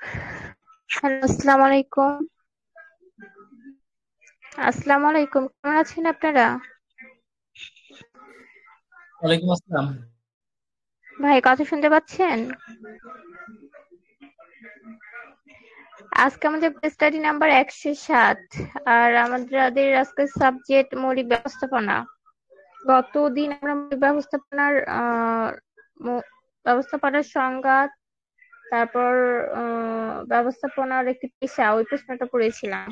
Hello, আসসালামু আলাইকুম। আসসালামু আলাইকুম। কেমন আছেন আপনারা? ওয়ালাইকুম আসসালাম। ভাই কথা শুনতে পাচ্ছেন? আজকে আমাদের স্টাডি নাম্বার 107 আর আমাদের আজকের সাবজেক্ট মৌলিক ব্যবস্থাপনা। গতদিন আমরা মৌলিক ব্যবস্থাপনার সংজ্ঞা, তারপর ব্যবস্থাপনার একটি পেশা ওই প্রশ্নটা পড়েছিলাম।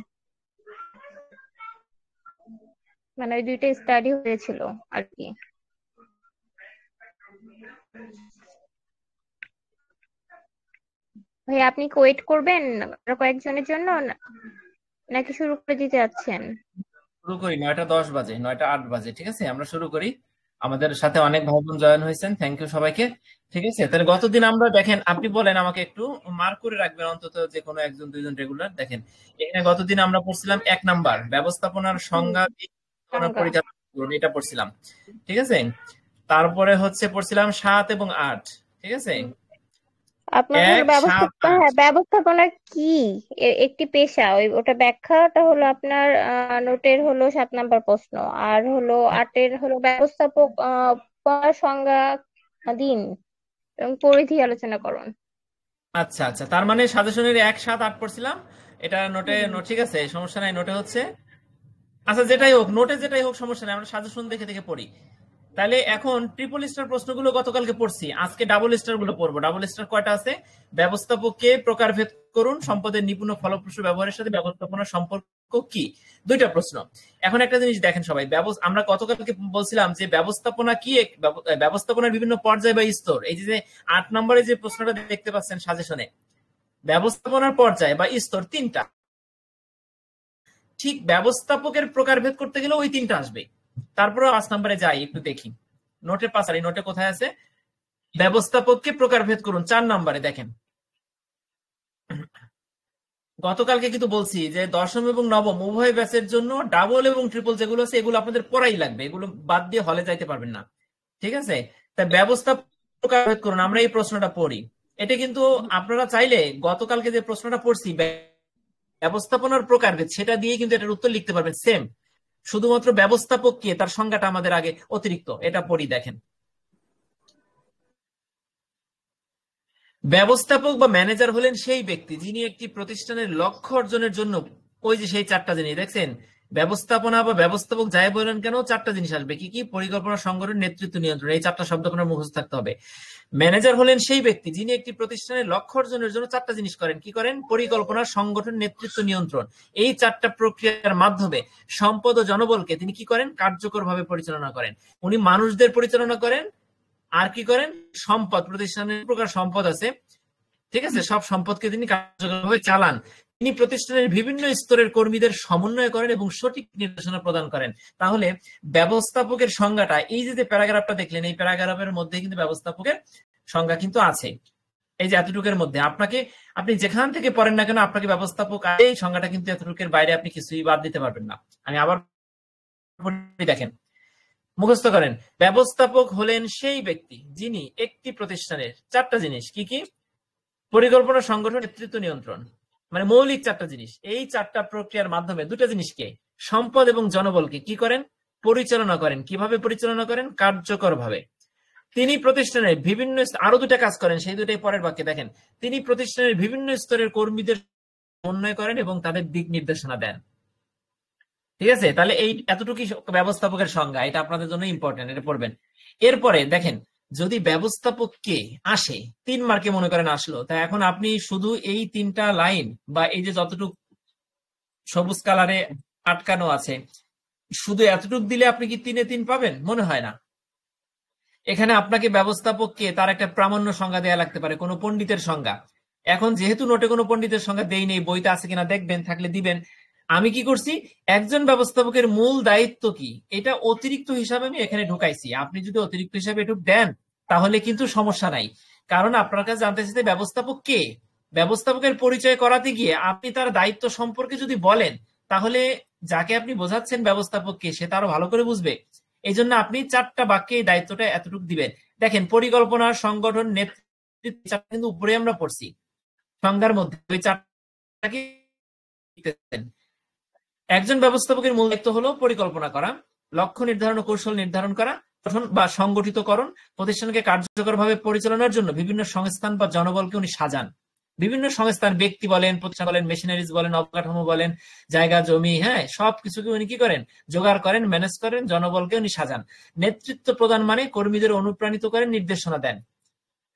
মানে ওই দুইটা স্টাডি হয়েছিল আর কি। ভাই আপনি কি ওয়েট করবেন আরো কয়েকজনের জন্য নাকি শুরু করে দিতে যাচ্ছেন? শুরু করি 9টা 10 বাজে, 9টা 8 বাজে। ঠিক আছে, আমরা শুরু করি। আমাদের সাথে অনেক ভাই বোন জয়েন হয়েছেন, থ্যাংক ইউ সবাইকে। ঠিক আছে, তাহলে গতদিন আমরা দেখেন, আপনি বলেন আমাকে একটু মার্ক করে রাখবেন অন্তত, যে কোনো একজন দুইজন রেগুলার দেখেন। এখানে গতদিন আমরা পড়ছিলাম 1 নাম্বার ব্যবস্থাপনার হুম, সংজ্ঞা দিয়ে ব্যবস্থাপনার সংজ্ঞা। পরিচালনা করুন, এটা পড়ছিলাম। ঠিক আছে, তারপরে হচ্ছে পড়ছিলাম 7 এবং 8। ঠিক আছে, আপনার হলো 1 7 8। ব্যবস্থাপনা কি? একটি পেশা, ওটা ব্যাখ্যাটা হলো আপনার নোটের হলো 7 নাম্বার প্রশ্ন। আর হলো 8-এর হলো ব্যবস্থাপক পড়ার সংজ্ঞা দিন এবং পরিধি আলোচনা করুন। আচ্ছা আচ্ছা, তার মানে সাজেশনের 1 7 8 পড়ছিলাম। এটা নোটে হুম, নোট, ঠিক আছে, সমস্যা নাই, নোটে হচ্ছে। আচ্ছা, যেটাই হোক, নোটে যেটাই হোক সমস্যা নাই, আমরা সাজেশন দেখে দেখে পড়ি। তাহলে এখন ট্রিপল স্টার প্রশ্নগুলো গতকালকে পড়ছি, আজকে ডাবল স্টার গুলো পড়বো। ডাবল স্টার কয়টা আছে? ব্যবস্থাপককে প্রকারভেদ করুন, সম্পদের নিপুণ ও ফলপ্রসূ ব্যবহারের সাথে ব্যবস্থাপনার সম্পর্ক কি? দুইটা প্রশ্ন। এখন একটা জিনিস দেখেন সবাই, আমরা গতকালকে বলছিলাম যে ব্যবস্থাপনা কি, ব্যবস্থাপনার বিভিন্ন পর্যায় বা স্তর। এই যে 8 নম্বরে যে প্রশ্নটা দেখতে পাচ্ছেন সাজেশনে, ব্যবস্থাপনার পর্যায় বা স্তর তিনটা। ঠিক ব্যবস্থাপকের প্রকারভেদ করতে গেলে ওই তিনটা আসবে। তারপরে 5 নম্বরে যাই, একটু দেখি নোটের পাশারি, নোটে কোথায় আছে? ব্যবস্থাপককে প্রকারভেদ করুন, 4 নম্বরে দেখেন। গতকালকে কিন্তু বলছি যে দশম এবং নবম উভয় ব্যাচের জন্য ডাবল এবং ট্রিপল যেগুলো আছে এগুলো আপনাদের পড়াই লাগবে, এগুলো বাদ দিয়ে হলে যাইতে পারবেন না। ঠিক আছে, তা ব্যবস্থা প্রকারভেদ করুন, আমরা এই প্রশ্নটা পড়ি। এটা কিন্তু আপনারা চাইলে গতকালকে যে প্রশ্নটা পড়ছি ব্যবস্থাপনার প্রকারভেদ, সেটা দিয়ে কিন্তু এটার উত্তর লিখতে পারবেন সেম। শুধুমাত্র ব্যবস্থাপক কে, তার সংজ্ঞাটা আমাদের আগে অতিরিক্ত, এটা পড়ি দেখেন। ব্যবস্থাপক বা ম্যানেজার হলেন সেই ব্যক্তি যিনি একটি প্রতিষ্ঠানের লক্ষ্য অর্জনের জন্য, ওই যে সেই 4টা জিনিস দেখছেন, ব্যবস্থাপনা বা ব্যবস্থাপক যাই বলেন কেন 4টা জিনিস আসবে। কি কি? পরিকল্পনা, সংগঠন, নেতৃত্ব, নিয়ন্ত্রণ। এই 4টা শব্দ আপনার মুখস্থ থাকতে হবে। ম্যানেজার হলেন সেই ব্যক্তি যিনি একটি প্রতিষ্ঠানের লক্ষ্য অর্জনের জন্য 4টা জিনিস করেন। কি করেন? পরিকল্পনা, সংগঠন, নেতৃত্ব, নিয়ন্ত্রণ। এই 4টা প্রক্রিয়ার মাধ্যমে সম্পদ ও জনবলকে তিনি কি করেন? কার্যকরভাবে পরিচালনা করেন। উনি মানুষদের পরিচালনা করেন, আর কি করেন? সম্পদ, প্রতিষ্ঠানের প্রকার সম্পদ আছে, ঠিক আছে, সব সম্পদকে তিনি কার্যকরভাবে চালান। তিনি প্রতিষ্ঠানের বিভিন্ন স্তরের কর্মীদের সমন্বয় করেন এবং সঠিক নির্দেশনা প্রদান করেন। তাহলে ব্যবস্থাপকের সংজ্ঞাটা, এই যে প্যারাগ্রাফটা দেখলেন, এই প্যারাগ্রাফের মধ্যে কিন্তু ব্যবস্থাপকের সংজ্ঞা কিন্তু আছে। এই যে এতটুকের মধ্যে আপনাকে, আপনি যেখান থেকে পড়েন না কেন, আপনাকে ব্যবস্থাপক, এই সংজ্ঞাটা কিন্তু এতটুকের বাইরে আপনি কিছুই বাদ দিতে পারবেন না। আমি আবার দেখেন, মুখস্থ করেন। ব্যবস্থাপক হলেন সেই ব্যক্তি যিনি একটি প্রতিষ্ঠানের 4টা জিনিস, কি কি? পরিকল্পনা, সংগঠন, নেতৃত্ব, নিয়ন্ত্রণ। মানে মৌলিক 4টা জিনিস। এই 4টা প্রক্রিয়ার মাধ্যমে দুটা জিনিসকে, সম্পদ এবং জনবলকে কি করেন? পরিচালনা করেন। কিভাবে পরিচালনা করেন? কার্যকর ভাবে। তিনি প্রতিষ্ঠানের বিভিন্ন, আরো দুটা কাজ করেন, সেই দুটাই পরের বাক্যে দেখেন। তিনি প্রতিষ্ঠানের বিভিন্ন স্তরের কর্মীদের সমন্বয় করেন এবং তাদের দিক নির্দেশনা দেন। ঠিক আছে, তাহলে এই এতটুকুই ব্যবস্থাপকের সংজ্ঞা, এটা আপনাদের জন্য ইম্পর্টেন্ট, এটা পড়বেন। এরপরে দেখেন, যদি ব্যবস্থাপক কে আসে 3 মার্কে, মনে করেন আসলো, তা এখন আপনি শুধু এই 3টা লাইন বা এই যে যতটুকু সবুজ কালারে আটকানো আছে, শুধু এতটুকু দিলে আপনি কি 3-এ 3 পাবেন? মনে হয় না। এখানে আপনাকে ব্যবস্থাপককে তার একটা প্রামাণ্য সংজ্ঞা দেওয়া লাগতে পারে, কোনো পণ্ডিতের সংজ্ঞা। এখন যেহেতু নোটে কোনো পণ্ডিতের সংজ্ঞা দেই নেই, বইতে আছে কিনা দেখবেন, থাকলে দিবেন। আমি কি করছি, একজন ব্যবস্থাপকের মূল দায়িত্ব কি, এটা অতিরিক্ত হিসাবে আমি এখানে ঢুকাইছি। আপনি যদি অতিরিক্ত হিসাবে এটুক দেন তাহলে কিন্তু সমস্যা নাই, কারণ আপনার কাছে জানতে চাইতে ব্যবস্থাপক কে। ব্যবস্থাপকের পরিচয় করাতে গিয়ে আপনি তার দায়িত্ব সম্পর্কে যদি বলেন, তাহলে যাকে আপনি বোঝাচ্ছেন ব্যবস্থাপককে, সে তারও ভালো করে বুঝবে। এই জন্য আপনি 4টা বাক্যে এই দায়িত্বটা এতটুকু দিবেন। দেখেন, পরিকল্পনা, সংগঠন, নেতৃত্ব কিন্তু উপরে আমরা পড়ছি। সংজ্ঞার মধ্যে ওই চারটা কি লিখতেছেন? একজন ব্যবস্থাপকের মূল দায়িত্ব হলো পরিকল্পনা করা, লক্ষ্য নির্ধারণ ও কৌশল নির্ধারণ করা, গঠন বা সংগঠিতকরণ, প্রতিষ্ঠানকে কার্যকরভাবে পরিচালনার জন্য বিভিন্ন সংস্থান বা জনবলকে উনি সাজান। বিভিন্ন সংস্থান, ব্যক্তি বলেন, প্রতিষ্ঠান বলেন, মেশিনারিজ বলেন, অবকাঠামো বলেন, জায়গা জমি, হ্যাঁ, সবকিছুকে উনি কি করেন? জোগাড় করেন, ম্যানেজ করেন, জনবলকে উনি সাজান। নেতৃত্ব প্রদান মানে কর্মীদের অনুপ্রাণিত করেন, নির্দেশনা দেন।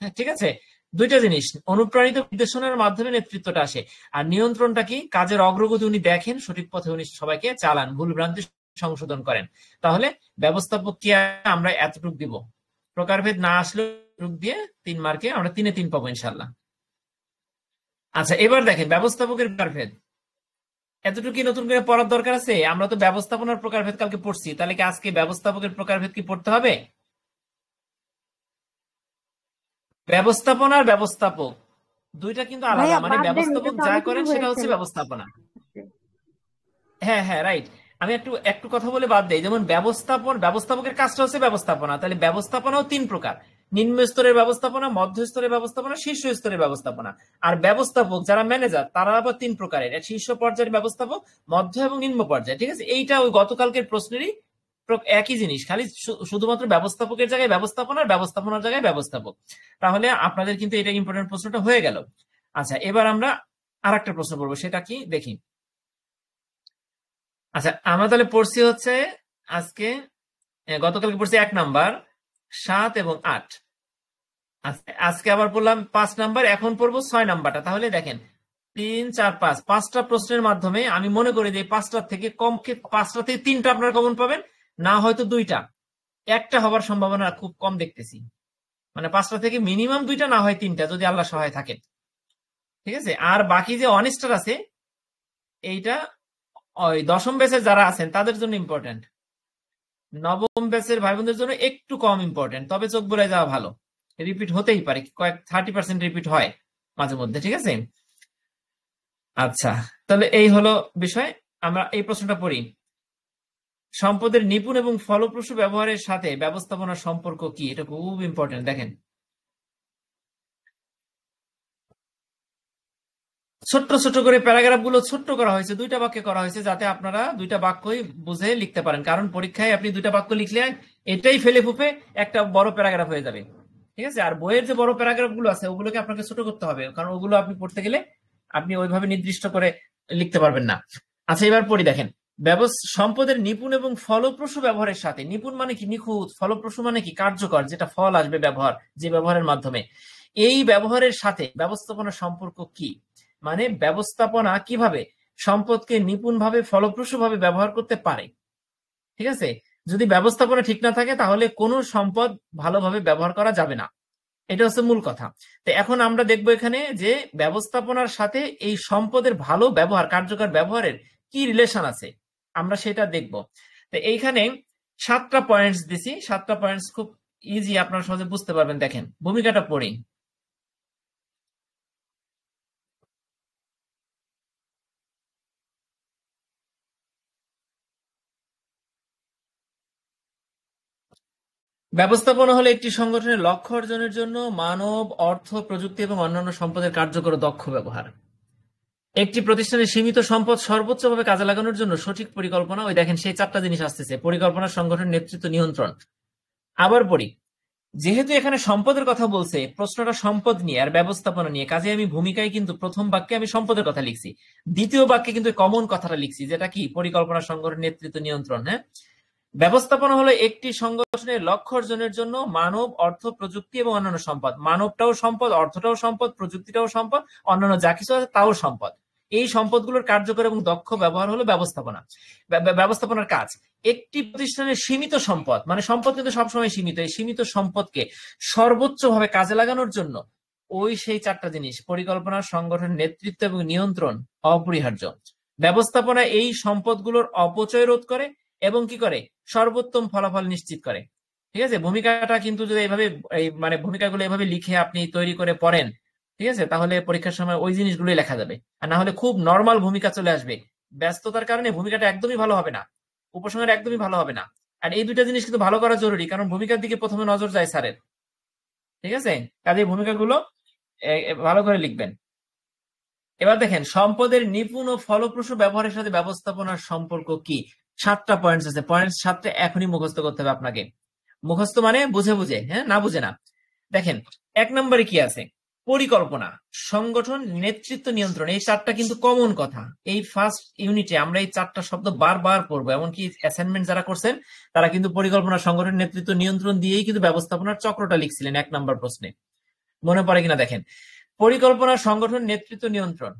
হ্যাঁ, ঠিক আছে। দুইটা জিনিস, অনুপ্রাণিত নির্দেশনার মাধ্যমে নেতৃত্বটা আসে। আর নিয়ন্ত্রণটা কি? কাজের অগ্রগতি উনি দেখেন, সঠিক পথে উনি সবাইকে চালান, ভুল ভ্রান্তি সংশোধন করেন। তাহলে ব্যবস্থাপক কি আমরা এতটুক দিব, প্রকারভেদ না আসলে দিয়ে 3 মার্কে আমরা 3-এ 3 পাবো ইনশাল্লাহ। আচ্ছা, এবার দেখেন ব্যবস্থাপকের প্রকারভেদ। এতটুকু নতুন করে পড়ার দরকার আছে? আমরা তো ব্যবস্থাপনার প্রকারভেদ কালকে পড়ছি, তাহলে কি আজকে ব্যবস্থাপকের প্রকারভেদ কি পড়তে হবে? ব্যবস্থাপনার ব্যবস্থাপক দুইটা কিন্তু আলাদা, ভাইয়া মানে বাদ দেন, এটা ব্যবস্থাপক তো যা আলোচনা করেন সেটা হয়েছে হচ্ছে ব্যবস্থাপনা। হ্যাঁ হ্যাঁ, রাইট। আমি একটু একটু কথা বলে বাদ দেই। যেমন ব্যবস্থাপকের কাজটা হচ্ছে ব্যবস্থাপনা, তাহলে ব্যবস্থাপনাও 3 প্রকার: নিম্ন স্তরের ব্যবস্থাপনা, মধ্য স্তরের ব্যবস্থাপনা, শীর্ষ স্তরের ব্যবস্থাপনা। আর ব্যবস্থাপক যারা ম্যানেজার তারা আবার 3 প্রকারের: শীর্ষ পর্যায়ের ব্যবস্থাপক, মধ্য এবং নিম্ন পর্যায়ে। ঠিক আছে, এইটা ওই গতকালকের প্রশ্নেরই একই জিনিস, খালি শুধুমাত্র ব্যবস্থাপকের জায়গায় ব্যবস্থাপনার, ব্যবস্থাপনার জায়গায় ব্যবস্থাপক। তাহলে আপনাদের কিন্তু এটা ইম্পর্টেন্ট প্রশ্নটা হয়ে গেল। আচ্ছা, এবার আমরা আরেকটা প্রশ্ন পড়বো, সেটা কি দেখি। আচ্ছা, আমরা তাহলে পড়ছি হচ্ছে আজকে, গতকালকে পড়ছি 1 নাম্বার, 7 এবং 8। আজকে আবার পড়লাম 5 নাম্বার, এখন পড়বো 6 নাম্বারটা। তাহলে দেখেন 3, 4, 5, 5টা প্রশ্নের মাধ্যমে আমি মনে করি যে 5টা থেকে কমকে 5টা থেকে 3টা আপনারা কমন পাবেন, না হয়তো 2টা, একটা হবার সম্ভাবনা খুব কম দেখতেছি। মানে 5টা থেকে মিনিমাম 2টা, না হয় 3টা, যদি আল্লাহ সহায় থাকে। ঠিক আছে, আর বাকি যে অনেস্টার আছে এইটা ওই 10ম ব্যাচের যারা আছেন তাদের জন্য ইম্পর্টেন্ট, নবম ব্যাচের ভাই বোনদের জন্য একটু কম ইম্পর্টেন্ট, তবে চোখ বুলাই যাওয়া ভালো। রিপিট হতেই পারে, কয়েক 30% রিপিট হয় মাঝে মধ্যে। ঠিক আছে, আচ্ছা, তাহলে এই হলো বিষয়। আমরা এই প্রশ্নটা পড়ি। সম্পদের নিপুণ এবং ফলপ্রসূ ব্যবহারের সাথে ব্যবস্থাপনার সম্পর্ক কি? এটা খুব ইম্পর্টেন্ট। দেখেন, ছোট্ট ছোট করে প্যারাগ্রাফ গুলো ছোট্ট করা হয়েছে, 2টা বাক্যে করা হয়েছে, যাতে আপনারা 2টা বাক্যই বুঝে লিখতে পারেন। কারণ পরীক্ষায় আপনি 2টা বাক্য লিখলে এটাই ফেলে ফুপে একটা বড় প্যারাগ্রাফ হয়ে যাবে। ঠিক আছে, আর বইয়ের যে বড় প্যারাগ্রাফ গুলো আছে ওগুলোকে আপনাকে ছোট করতে হবে, কারণ ওগুলো আপনি পড়তে গেলে আপনি ওইভাবে নির্দিষ্ট করে লিখতে পারবেন না। আচ্ছা, এবার পড়ি। দেখেন, সম্পদের নিপুণ এবং ফলপ্রসূ ব্যবহারের সাথে, নিপুণ মানে কি? নিখুঁত। ফলপ্রসূ মানে কি? কার্যকর, যেটা ফল আসবে ব্যবহার, যে ব্যবহারের মাধ্যমে। এই ব্যবহারের সাথে ব্যবস্থাপনার সম্পর্ক কি? মানে ব্যবস্থাপনা কিভাবে সম্পদকে নিপুণভাবে, ফলপ্রসূভাবে ব্যবহার করতে পারে। ঠিক আছে, যদি ব্যবস্থাপনা ঠিক না থাকে তাহলে কোনো সম্পদ ভালোভাবে ব্যবহার করা যাবে না। এটা হচ্ছে মূল কথা। তো এখন আমরা দেখবো এখানে যে ব্যবস্থাপনার সাথে এই সম্পদের ভালো ব্যবহার, কার্যকর ব্যবহারের কি রিলেশন আছে, আমরা সেটা দেখব। তো এইখানে 7টা পয়েন্টস দিছি, 7টা পয়েন্টস খুব ইজি, আপনারা সহজে বুঝতে পারবেন। দেখেন, ভূমিকাটা পড়ি। ব্যবস্থাপনা হলো একটি সংগঠনের লক্ষ্য অর্জনের জন্য মানব, অর্থ, প্রযুক্তি এবং অন্যান্য সম্পদের কার্যকর ও দক্ষ ব্যবহার। একটি প্রতিষ্ঠানের সীমিত সম্পদ সর্বোচ্চভাবে কাজে লাগানোর জন্য সঠিক পরিকল্পনা। ওই দেখেন, সেই 4টা জিনিস আসতেছে: পরিকল্পনা, সংগঠন, নেতৃত্ব, নিয়ন্ত্রণ। আবার পড়ি। যেহেতু এখানে সম্পদের কথা বলছে, প্রশ্নটা সম্পদ নিয়ে আর ব্যবস্থাপনা নিয়ে, কাজে আমি ভূমিকায় কিন্তু প্রথম বাক্যে আমি সম্পদের কথা লিখছি, দ্বিতীয় বাক্যে কিন্তু কমন কথাটা লিখছি, যেটা কি? পরিকল্পনা, সংগঠন, নেতৃত্ব, নিয়ন্ত্রণ। হ্যাঁ, ব্যবস্থাপনা হলো একটি সংগঠনের লক্ষ্য অর্জনের জন্য মানব, অর্থ, প্রযুক্তি এবং অন্যান্য সম্পদ। মানবটাও সম্পদ, অর্থটাও সম্পদ, প্রযুক্তিটাও সম্পদ, অন্যান্য যা কিছু আছে তাও সম্পদ। এই সম্পদগুলোর কার্যকর এবং দক্ষ ব্যবহার হলো ব্যবস্থাপনা। ব্যবস্থাপনার কাজ একটি প্রতিষ্ঠানের সীমিত সম্পদ, মানে সম্পদ কিন্তু সবসময় সীমিত, এই সীমিত সম্পদকে সর্বোচ্চভাবে কাজে লাগানোর জন্য ওই সেই 4টা জিনিস: পরিকল্পনা, সংগঠন, নেতৃত্ব এবং নিয়ন্ত্রণ অপরিহার্য। ব্যবস্থাপনা এই সম্পদগুলোর অপচয় রোধ করে এবং কি করে? সর্বোত্তম ফলাফল নিশ্চিত করে। ঠিক আছে, ভূমিকাটা কিন্তু যদি এইভাবে মানে ভূমিকাগুলো এভাবে লিখে আপনি তৈরি করে পড়েন, ঠিক আছে, তাহলে পরীক্ষার সময় ওই জিনিসগুলোই লেখা যাবে। আর না হলে খুব নর্মাল ভূমিকা চলে আসবে, ব্যস্ততার কারণে ভূমিকাটা একদমই ভালো হবে না, উপসংহার একদমই ভালো হবে না। আর এই 2টা জিনিস কিন্তু ভালো করা জরুরি, কারণ ভূমিকার দিকে প্রথমে নজর যায় স্যারের। ঠিক আছে, কাজে ভূমিকাগুলো ভালো করে লিখবেন। এবার দেখেন সম্পদের নিপুণ ও ফলপ্রসূ ব্যবহারের সাথে ব্যবস্থাপনার সম্পর্ক কি। 7টা পয়েন্টস আছে, পয়েন্ট 7টা এখনই মুখস্থ করতে হবে আপনাকে। মুখস্থ মানে বুঝে বুঝে, হ্যাঁ, না বুঝে না। দেখেন 1 নম্বরে কি আছে, পরিকল্পনা, সংগঠন, নেতৃত্ব, নিয়ন্ত্রণ। এই 4টা কিন্তু কমন কথা। এই ফার্স্ট ইউনিটে আমরা এই 4টা শব্দ বারবার পড়বো, এমনকি অ্যাসাইনমেন্ট যারা করছেন তারা কিন্তু পরিকল্পনা, সংগঠন, নেতৃত্ব, নিয়ন্ত্রণ দিয়েই কিন্তু ব্যবস্থাপনার চক্রটা লিখছিলেন 1 নম্বর প্রশ্নে। মনে পড়ে কিনা দেখেন, পরিকল্পনা, সংগঠন, নেতৃত্ব, নিয়ন্ত্রণ,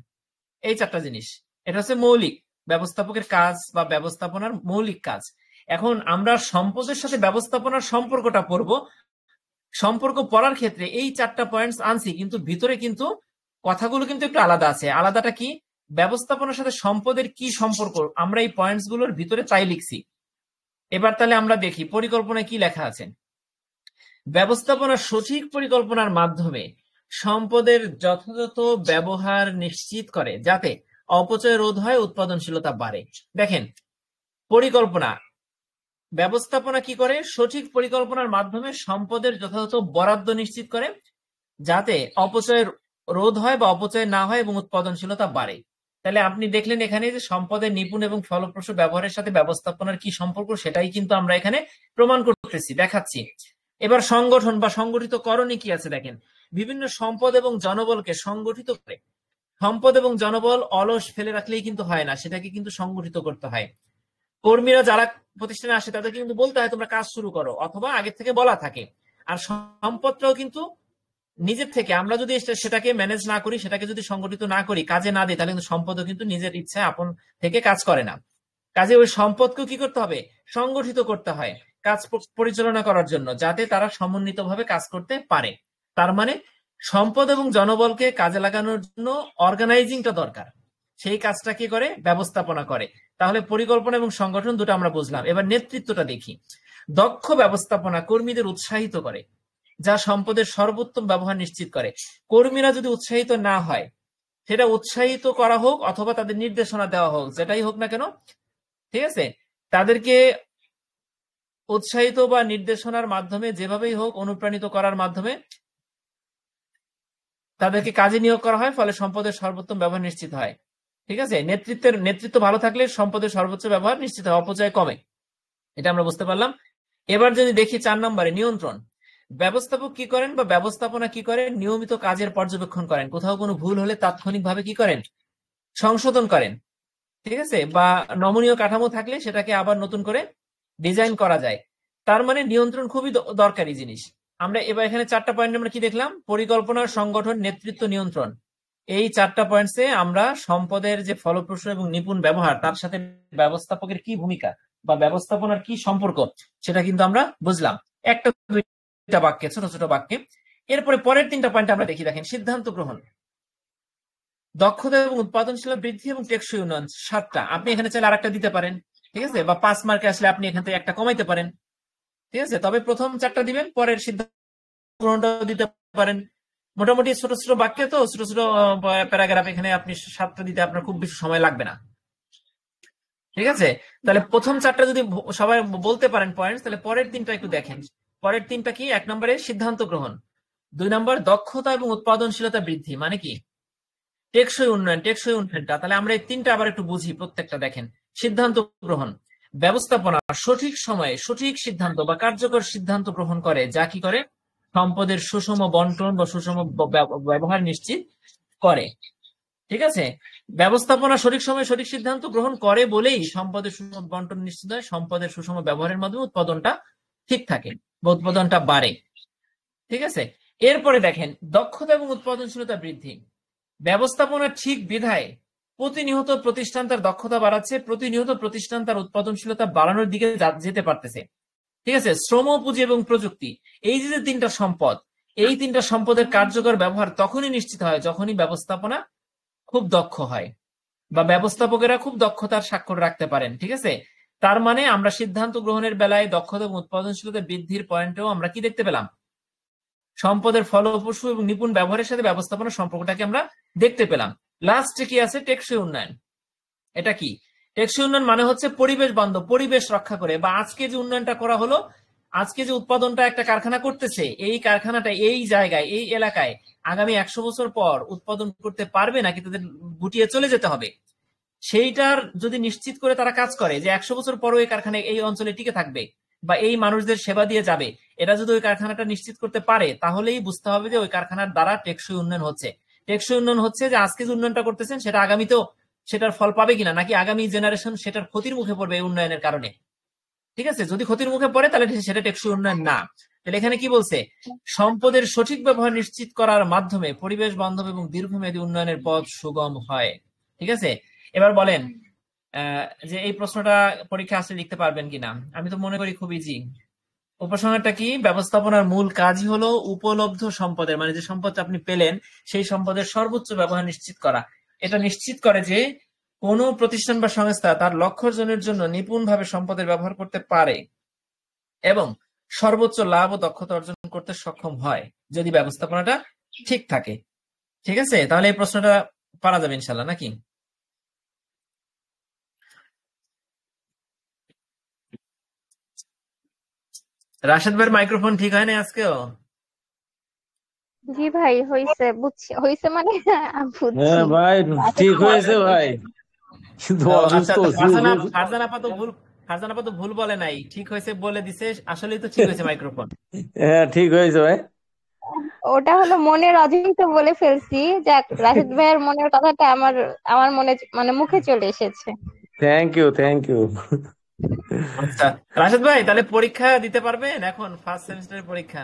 এই 4টা জিনিস, এটা হচ্ছে মৌলিক ব্যবস্থাপকের কাজ বা ব্যবস্থাপনার মৌলিক কাজ। এখন আমরা সম্পদের সাথে ব্যবস্থাপনার সম্পর্কটা পড়বো। সম্পর্ক পড়ার ক্ষেত্রে এই 4টা পয়েন্টস আনছি, কিন্তু ভিতরে কিন্তু কথাগুলো কিন্তু একটু আলাদা আছে। আলাদাটা কি, ব্যবস্থাপনার সাথে সম্পদের কি সম্পর্ক, আমরা এই পয়েন্টস গুলোর ভিতরে তাই লিখছি। এবার তাহলে আমরা দেখি পরিকল্পনায় কি লেখা আছে। ব্যবস্থাপনার সঠিক পরিকল্পনার মাধ্যমে সম্পদের যথাযথ ব্যবহার নিশ্চিত করে, যাতে অপচয় রোধ হয়, উৎপাদনশীলতা বাড়ে। দেখেন পরিকল্পনা, ব্যবস্থাপনা কি করে, সঠিক পরিকল্পনার মাধ্যমে সম্পদের যথাযথ বরাদ্দ নিশ্চিত করে, যাতে অপচয় রোধ হয় বা অপচয় না হয় এবং উৎপাদনশীলতা বাড়ে। তাহলে আপনি দেখলেন এখানে যে সম্পদের নিপুণ এবং ফলপ্রসূ ব্যবহারের সাথে ব্যবস্থাপনার কি সম্পর্ক, সেটাই কিন্তু আমরা এখানে প্রমাণ করতেছি, দেখাচ্ছি। এবার সংগঠন বা সংগঠিত করণে কি আছে দেখেন, বিভিন্ন সম্পদ এবং জনবলকে সংগঠিত করে। সম্পদ এবং জনবল অলস ফেলে রাখলেই কিন্তু হয় না, সেটাকে কিন্তু সংগঠিত করতে হয়। কর্মীরা যারা প্রতিষ্ঠানে আসে তাদেরকে কিন্তু বলতে হয় তোমরা কাজ শুরু করো, অথবা আগে থেকে বলা থাকে। আর সম্পদটাও কিন্তু নিজের থেকে আমরা যদি সেটাকে ম্যানেজ না করি, সেটাকে যদি সংগঠিত না করি, কাজে না দিই, তাহলে কিন্তু সম্পদও কিন্তু নিজের ইচ্ছায় আপন থেকে কাজ করে না। কাজে ওই সম্পদকেও কি করতে হবে, সংগঠিত করতে হয় কাজ পরিচালনা করার জন্য, যাতে তারা সমন্বিতভাবে কাজ করতে পারে। তার মানে সম্পদ এবং জনবলকে কাজে লাগানোর জন্য অর্গানাইজিংটা দরকার, সেই কাজটা কি করে, ব্যবস্থাপনা করে। তাহলে পরিকল্পনা এবং সংগঠন দুটো আমরা বুঝলাম। এবার নেতৃত্বটা দেখি। দক্ষ ব্যবস্থাপনা কর্মীদের উৎসাহিত করে, যা সম্পদের সর্বোত্তম ব্যবহার নিশ্চিত করে। কর্মীরা যদি উৎসাহিত না হয়, সেটা উৎসাহিত করা হোক অথবা তাদের নির্দেশনা দেওয়া হোক, যেটাই হোক না কেন, ঠিক আছে, তাদেরকে উৎসাহিত বা নির্দেশনার মাধ্যমে, যেভাবেই হোক অনুপ্রাণিত করার মাধ্যমে তাদেরকে কাজে নিয়োগ করা হয়, ফলে সম্পদের সর্বোত্তম ব্যবহার নিশ্চিত হয়। ঠিক আছে, নেতৃত্ব ভালো থাকলে সম্পদের সর্বোচ্চ ব্যবহার নিশ্চিত হয়, অপচয় কমে। এটা আমরা বুঝতে পারলাম। এবার যদি দেখি 4 নম্বরে নিয়ন্ত্রণ। ব্যবস্থাপক কি করেন বা ব্যবস্থাপনা কি করেন, নিয়মিত কাজের পর্যবেক্ষণ করেন, কোথাও কোনো ভুল হলে তাৎক্ষণিকভাবে কি করেন, সংশোধন করেন। ঠিক আছে, বা নমনীয় কাঠামো থাকলে সেটাকে আবার নতুন করে ডিজাইন করা যায়। তার মানে নিয়ন্ত্রণ খুবই দরকারি জিনিস। আমরা এবার এখানে 4টা পয়েন্ট আমরা কি দেখলাম, পরিকল্পনা, সংগঠন, নেতৃত্ব, নিয়ন্ত্রণ। এই 4টা পয়েন্টসে আমরা সম্পদের যে ফলপ্রসূ এবং নিপুণ ব্যবহার, তার সাথে ব্যবস্থাপকের কি ভূমিকা বা ব্যবস্থাপনার কি সম্পর্ক, সেটা কিন্তু আমরা বুঝলাম একটা দুইটা বাক্যে, ছোট ছোট বাক্যে। এরপরে পরের 3টা পয়েন্ট আমরা দেখি। দেখেন সিদ্ধান্ত গ্রহণ, দক্ষতা এবং উৎপাদনশীলতা বৃদ্ধি এবং টেকসই উন্নয়ন। 7টা, আপনি এখানে চাইলে আরেকটা দিতে পারেন, ঠিক আছে, বা 5 মার্কে আসলে আপনি এখান থেকে একটা কমাইতে পারেন। ঠিক আছে, তবে প্রথম 4টা দিবেন, পরের সিদ্ধান্ত গ্রহণটাও দিতে পারেন। মোটামুটি ছোট ছোট বাক্যে তো, ছোট ছোট প্যারাগ্রাফ, এখানে আপনি 7টা দিতে আপনার খুব বেশি সময় লাগবে না। ঠিক আছে, তাহলে প্রথম 4টা যদি সবাই বলতে পারেন পয়েন্ট, তাহলে পরের 3টা একটু দেখেন। পরের 3টা কি, 1 নম্বরে সিদ্ধান্ত গ্রহণ, 2 নম্বর দক্ষতা এবং উৎপাদনশীলতা বৃদ্ধি, মানে কি টেকসই উন্নয়ন। টেকসই উন্নয়নটা তাহলে আমরা এই 3টা আবার একটু বুঝি প্রত্যেকটা। দেখেন সিদ্ধান্ত গ্রহণ, ব্যবস্থাপনা সঠিক সময়ে সঠিক সিদ্ধান্ত বা কার্যকর সিদ্ধান্ত গ্রহণ করে, যা কি করে, সম্পদের সুষম বন্টন বা সুষম ব্যবহার নিশ্চিত করে। ঠিক আছে, ব্যবস্থাপনা সঠিক সময়ে সঠিক সিদ্ধান্ত গ্রহণ করে বলেই সম্পদের সুষম বন্টন নিশ্চিত হয়, সম্পদের সুষম ব্যবহারের মাধ্যমে উৎপাদনটা ঠিক থাকে বা উৎপাদনটা বাড়ে। ঠিক আছে, এরপরে দেখেন দক্ষতা এবং উৎপাদনশীলতা বৃদ্ধি। ব্যবস্থাপনা ঠিক বিধায় প্রতিনিয়ত প্রতিষ্ঠান তার দক্ষতা বাড়াচ্ছে, প্রতিনিয়ত প্রতিষ্ঠান তার উৎপাদনশীলতা বাড়ানোর দিকে যেতে পারতেছে। ঠিক আছে, শ্রম, পুঁজি এবং প্রযুক্তি, এই যে 3টা সম্পদ, এই 3টা সম্পদের কার্যকর ব্যবহার তখনই নিশ্চিত হয় যখনই ব্যবস্থাপনা খুব দক্ষ হয় বা ব্যবস্থাপকেরা খুব দক্ষতার স্বাক্ষর রাখতে পারেন। ঠিক আছে, তার মানে আমরা সিদ্ধান্ত গ্রহণের বেলায় দক্ষতা এবং উৎপাদনশীলতা বৃদ্ধির পয়েন্টেও আমরা কি দেখতে পেলাম, সম্পদের ফলপ্রসূ এবং নিপুণ ব্যবহারের সাথে ব্যবস্থাপনার সম্পর্কটাকে আমরা দেখতে পেলাম। লাস্টে কি আছে, টেকসই উন্নয়ন। এটা কি, টেকসই উন্নয়ন মানে হচ্ছে পরিবেশ বান্ধব, পরিবেশ রক্ষা করে, বা আজকে যে উন্নয়নটা করা হলো আজকে যে উৎপাদনটা একটা কারখানা করতেছে, এই কারখানাটা এই জায়গায় এই এলাকায় আগামী 100 বছর পর উৎপাদন করতে পারবে নাকি তাদের গুটিয়ে চলে যেতে হবে, সেইটার যদি নিশ্চিত করে তারা কাজ করে যে 100 বছর পরও এই কারখানা এই অঞ্চলে টিকে থাকবে বা এই মানুষদের সেবা দিয়ে যাবে, এটা যদি ওই কারখানাটা নিশ্চিত করতে পারে, তাহলেই বুঝতে হবে যে ওই কারখানার দ্বারা টেকসই উন্নয়ন হচ্ছে। টেকসই উন্নয়ন হচ্ছে যে আজকে যে উন্নয়নটা করতেছেন সেটা আগামীতেও সেটার ফল পাবে কিনা, নাকি আগামী জেনারেশন সেটার ক্ষতির মুখে পড়বে এই উন্নয়নের কারণে। ঠিক আছে, যদি ক্ষতির মুখে পড়ে তাহলে সেটা টেকসই উন্নয়ন না। তাহলে এখানে কি বলছে, সম্পদের সঠিক ব্যবহার নিশ্চিত করার মাধ্যমে পরিবেশ বান্ধব এবং দীর্ঘমেয়াদী উন্নয়নের পথ সুগম হয়। ঠিক আছে, এবার বলেন যে এই প্রশ্নটা পরীক্ষা আসলে লিখতে পারবেন কিনা। আমি তো মনে করি খুব ইজি। উপসংহারটা কি, ব্যবস্থাপনার মূল কাজই হলো উপলব্ধ সম্পদের, মানে যে সম্পদটা আপনি পেলেন সেই সম্পদের সর্বোচ্চ ব্যবহার নিশ্চিত করা। এটা নিশ্চিত করে যে কোনো প্রতিষ্ঠান বা সংস্থা তার লক্ষ্য অর্জনের জন্য নিপুণভাবে সম্পদের ব্যবহার করতে পারে এবং সর্বোচ্চ লাভ ও দক্ষতা অর্জন করতে সক্ষম হয় যদি ব্যবস্থাপনাটা ঠিক থাকে। ঠিক আছে, তাহলে এই প্রশ্নটা পারা যাবে ইনশাল্লাহ, নাকি? রাশেদ ভাইয়ের মাইক্রোফোন ঠিক হয় না আজকেও? জি ভাই, হইছে, বুঝছি, হইছে মানে বুঝছি। হ্যাঁ ভাই, আসলে ঠিক হয়েছে ভাই, কিন্তু আচ্ছা অসুস্থ আচ্ছা, ফারজানা অসুস্থ। ফারজানা আপা তো ভুল, ফারজানা আপা তো ভুল বলে নাই, ঠিক হয়েছে বলে দিছে। আসলেই তো ঠিক হয়েছে মাইক্রোফোন। হ্যাঁ ঠিক হয়েছে ভাই। ওটা হলো মনের অজান্তে বলে ফেলছি। যাক, রাশিদ ভাইয়ের মনের কথাটা আমার আমার মনে মানে মুখে চলে এসেছে। Thank you thank you. আচ্ছা রাশেদ ভাই, তাহলে পরীক্ষা দিতে পারবেন এখন, ফার্স্ট সেমিস্টারের পরীক্ষা?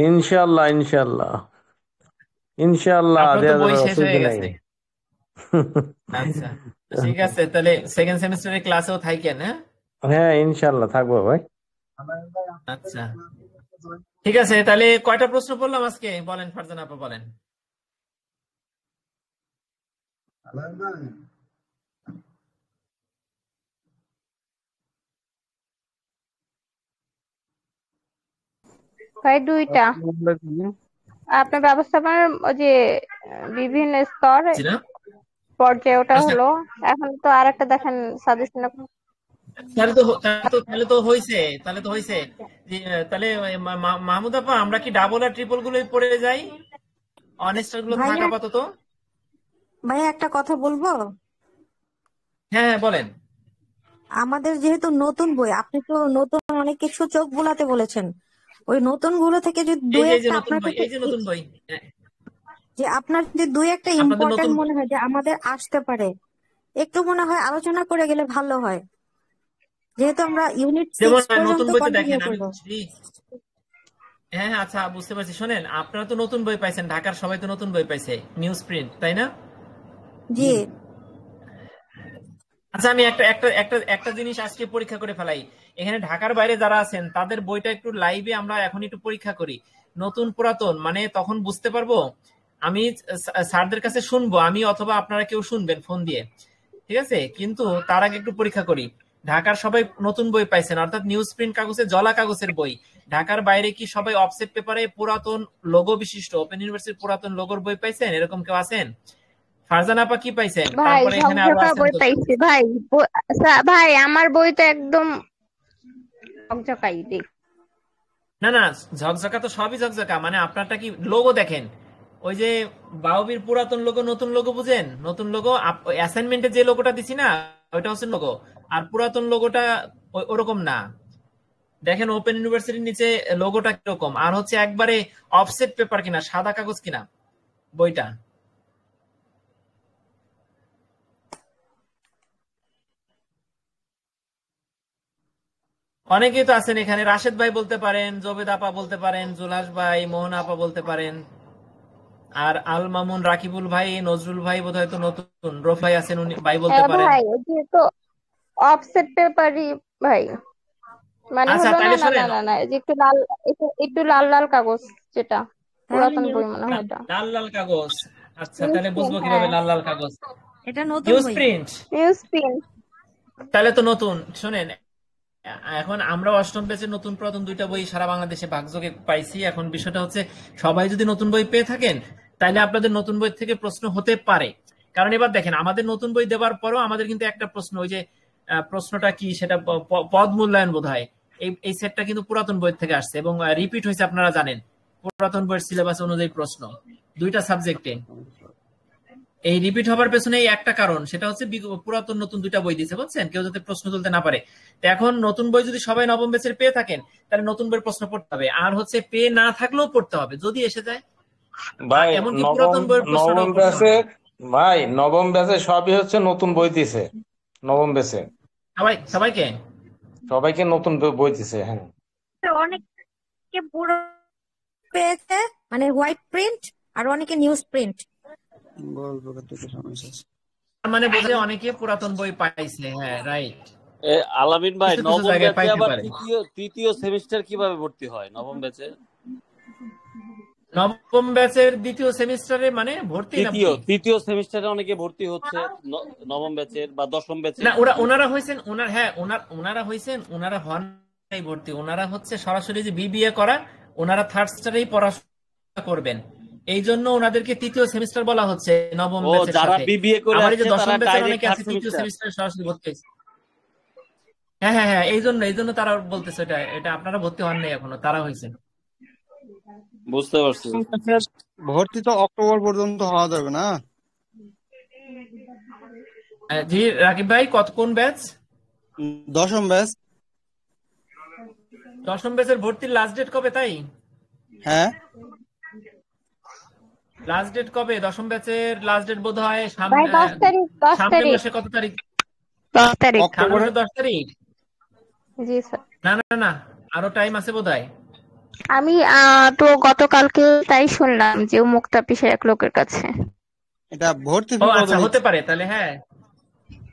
ইনশাল্লাহ ইনশাল্লাহ ইনশাল্লাহ আপনার তো দেয়া বই যাবে, শেষ অসুবিধা হয়ে নাই। গেছে। আচ্ছা, ঠিক আছে, তাহলে সেকেন্ড সেমিস্টারের ক্লাসেও থাকেন, হ্যাঁ? হ্যাঁ ইনশাল্লাহ থাকবো ভাই। আচ্ছা ঠিক আছে, তাহলে কয়টা প্রশ্ন বললাম আজকে বলেন ফারজানা আপা, বলেন। ভাই দুইটা। আপনার ব্যবস্থাপনার ওই যে বিভিন্ন স্তর জি না? পর্যায়ে, ওটা আচ্ছা, হলো। এখন তো আর একটা দেখেন, সাজেশন। তাহলে তো হয়েছে, তাহলে তো হয়েছে যে, তাহলে মাহমুদ আপা, আমরা কি ডাবল আর ট্রিপল গুলোই পড়ে যাই, অনেস্টার গুলো থাক ভাইয়া, আপাতত? ভাইয়া একটা কথা বলবো। হ্যাঁ হ্যাঁ বলেন। আমাদের যেহেতু নতুন বই, আপনি তো নতুন অনেক কিছু চোখ বুলাতে বলেছেন। ওই নতুন গুলো থেকে যদি দুই এই যে একটা নতুন আপনার বই, কাছে এই যে নতুন বই, যে আপনার যে দুই একটা আপনাদের ইম্পর্টেন্ট নতুন বই। মনে হয় যে আমাদের আসতে পারে, একটু মনে হয় আলোচনা করে গেলে ভালো হয়, যেহেতু আমরা ইউনিট যেমন 6 পর্যন্ত নতুন বইতে কন্টিনিউ দেখেন, আমি করবো। বুঝছি। হ্যাঁ হ্যাঁ, আচ্ছা বুঝতে পারছি, শোনেন, আপনারা তো নতুন বই পাইছেন, ঢাকার সবাই তো নতুন বই পাইছে, নিউজ প্রিন্ট, তাই না? জি। আচ্ছা, আমি একটা একটা একটা একটা জিনিস আজকে পরীক্ষা করে ফেলাই। এখানে ঢাকার বাইরে যারা আছেন তাদের বইটা একটু লাইভে আমরা এখন একটু পরীক্ষা করি, নতুন পুরাতন, মানে তখন বুঝতে পারবো। আমি স্যারদের কাছে শুনবো আমি, অথবা আপনারা কেউ শুনবেন ফোন দিয়ে। ঠিক আছে, কিন্তু তার আগে একটু পরীক্ষা করি। ঢাকার সবাই নতুন বই পাইছেন, অর্থাৎ নিউজ প্রিন্ট কাগজে, জলা কাগজের বই। ঢাকার বাইরে কি সবাই অফসেট পেপারে পুরাতন লোগো বিশিষ্ট ওপেন ইউনিভার্সিটির পুরাতন লোগোর বই পাইছেন? এরকম কেউ আছেন? ফারজানা আপা কি পাইছেন? ভাই তারপরে এখানে আরো ঝকঝকা আছেন বই তো। পাইছি ভাই। ভাই আমার বই তো একদম ঝকঝকাই দেখ। না না, ঝকঝকা তো সবই ঝকঝকা, মানে আপনারটা কি লোগো দেখেন, ওই যে বাউবির পুরাতন লোগো নতুন লোগো বুঝেন, নতুন লোগো অ্যাসাইনমেন্টে যে লোগোটা দিছি না, ওইটা হচ্ছে লোগো। আর পুরাতন লোগোটা ওরকম না। দেখেন ওপেন ইউনিভার্সিটির নিচে লোগোটা কিরকম, আর হচ্ছে একবারে অফসেট পেপার কিনা, সাদা কাগজ কিনা বইটা। অনেকেই তো আছেন এখানে, রাশেদ ভাই বলতে পারেন, জবেদ আপা বলতে পারেন, জুলাস ভাই, মোহন আপা বলতে পারেন, আর আল মামুন, রাকিবুল ভাই, নজরুল ভাই বোধহয় তো নতুন, রফি ভাই আছেন, উনি ভাই বলতে হ্যাঁ পারেন। ভাই, যেহেতু অফসেট পেপারই ভাই, মানে আচ্ছা হলো না, তাহলে না, না, শোনেন, না, না, এই যে একটু লাল, একটু লাল লাল কাগজ, যেটা তাহলে পুরাতন বই মনে হয় এটা। লাল লাল কাগজ। আচ্ছা, নিউজ তাহলে প্রিন্ট, বুঝবো কিভাবে হ্যাঁ। লাল লাল কাগজ? এটা নতুন নিউজ বই। Print, news print. তাহলে তো নতুন। শোনেন, এখন আমরা অষ্টম ব্যাচের নতুন পুরাতন দুইটা বই সারা বাংলাদেশে ভাগযোগে পাইছি। এখন বিষয়টা হচ্ছে, সবাই যদি নতুন বই পেয়ে থাকেন তাহলে আপনাদের নতুন বই থেকে প্রশ্ন হতে পারে। কারণ এবার দেখেন, আমাদের নতুন বই দেওয়ার পরও আমাদের কিন্তু একটা প্রশ্ন, ওই যে প্রশ্নটা কি সেটা পদ মূল্যায়ন বোধ হয়, এই সেটটা কিন্তু পুরাতন বই থেকে আসছে এবং রিপিট হয়েছে, আপনারা জানেন পুরাতন বইয়ের সিলেবাস অনুযায়ী প্রশ্ন 2টা সাবজেক্টে। এই রিপিট হবার পেছনে এই একটা কারণ, সেটা হচ্ছে পুরাতন নতুন 2টা বই দিয়েছে, বুঝছেন, কেউ যাতে প্রশ্ন তুলতে না পারে। তো এখন নতুন বই যদি সবাই নবম ব্যাচের পেয়ে থাকেন তাহলে নতুন বইয়ের প্রশ্ন পড়তে হবে, আর হচ্ছে পেয়ে না থাকলেও পড়তে হবে যদি এসে যায়, ভাই এমনকি নবম পুরাতন বইয়ের প্রশ্নটাও নবম পড়তে হবে। ব্যাচে, ভাই নবম ব্যাচে সবই হচ্ছে নতুন বই দিছে। নবম ব্যাচে সবাইকে সবাইকে নতুন বই দিছে। হ্যাঁ, অনেকে পুরো পেয়েছে, মানে হোয়াইট প্রিন্ট, আর অনেকে নিউজ প্রিন্ট। তার মানে বুঝে অনেকে পুরাতন বই পাইছে। হ্যাঁ, রাইট। আলামিন ভাই, কিছু কিছু নবম জায়গায় ব্যাচে পাইতে আবার পারে। তৃতীয় সেমিস্টার কিভাবে ভর্তি হয় নবম ব্যাচে? নবম ব্যাচের দ্বিতীয় সেমিস্টারে মানে ভর্তি নাকি? তৃতীয় সেমিস্টারে অনেকে ভর্তি হচ্ছে নবম ব্যাচের বা দশম ব্যাচের। না, ওনারা হয়েছেন, ওনারা হন নাই ভর্তি, ওনারা হচ্ছে সরাসরি যে বিবিএ করা, ওনারা থার্ড স্টারেই পড়াশোনা করবেন, এই জন্য ওনাদেরকে তৃতীয় সেমিস্টার বলা হচ্ছে নবম ও, ব্যাচের যারা সাথে। বিবিএ করে আমার এই যে আসছে দশম তারা ব্যাচের ডাইরেক্ট অনেকে থার্ড আছে তৃতীয় সেমিস্টার। সেমিস্টারে সরাসরি ভর্তি হয়েছে। হ্যাঁ হ্যাঁ হ্যাঁ, এই জন্য তারা বলতেছে এটা আপনারা ভর্তি হন নাই এখনো, তারা হয়েছেন। বুঝতে পারছি। ভর্তি তো অক্টোবর পর্যন্ত হওয়া যাবে না? জি রাকিব ভাই, কোন ব্যাচ? দশম ব্যাচ। দশম ব্যাচের ভর্তির লাস্ট ডেট কবে? তাই হ্যাঁ, লাস্ট ডেট কবে? দশম ব্যাচের লাস্ট ডেট বোধ হয় ভাই 10 তারিখ, 10 সামনের তারিখ, মাসে। কত তারিখ? 10 তারিখ। সামনের অক্টোবরে। মাসে 10 তারিখ? জি স্যার। না না না, আরো টাইম আছে বোধ হয়। আমি তো গতকালকে তাই শুনলাম যে মুক্তা পিসের এক লোকের কাছে। এটা ভর্তি ও ফি কত আচ্ছা, হতে নিচ্ছে? পারে তাহলে। হ্যাঁ,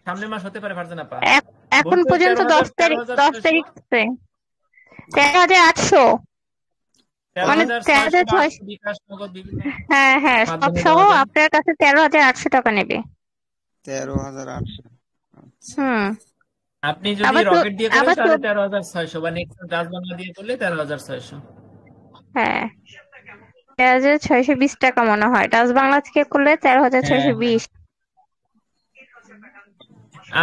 সামনের মাস হতে পারে, ফারজানা আপা। এখন ভর্তি পর্যন্ত 10 তারিখ, 10 তারিখ 13,800, মানে 13,600। বিকাশ, নগদ, বিভিন্ন হ্যাঁ হ্যাঁ, সব মাধ্যমে সহ দেওয়া যায়। আপনার কাছে 13,800 টাকা নেবে। 13,800। হুম। আপনি যদি আবার তো রকেট দিয়ে করেন আবার তো তাহলে 13,600, বা নেক্সট ডাচ বাংলা দিয়ে করলে 13,600। হ্যাঁ, 13,620 টাকা মনে হয়। ডাচ বাংলা থেকে করলে হ্যাঁ 13,620।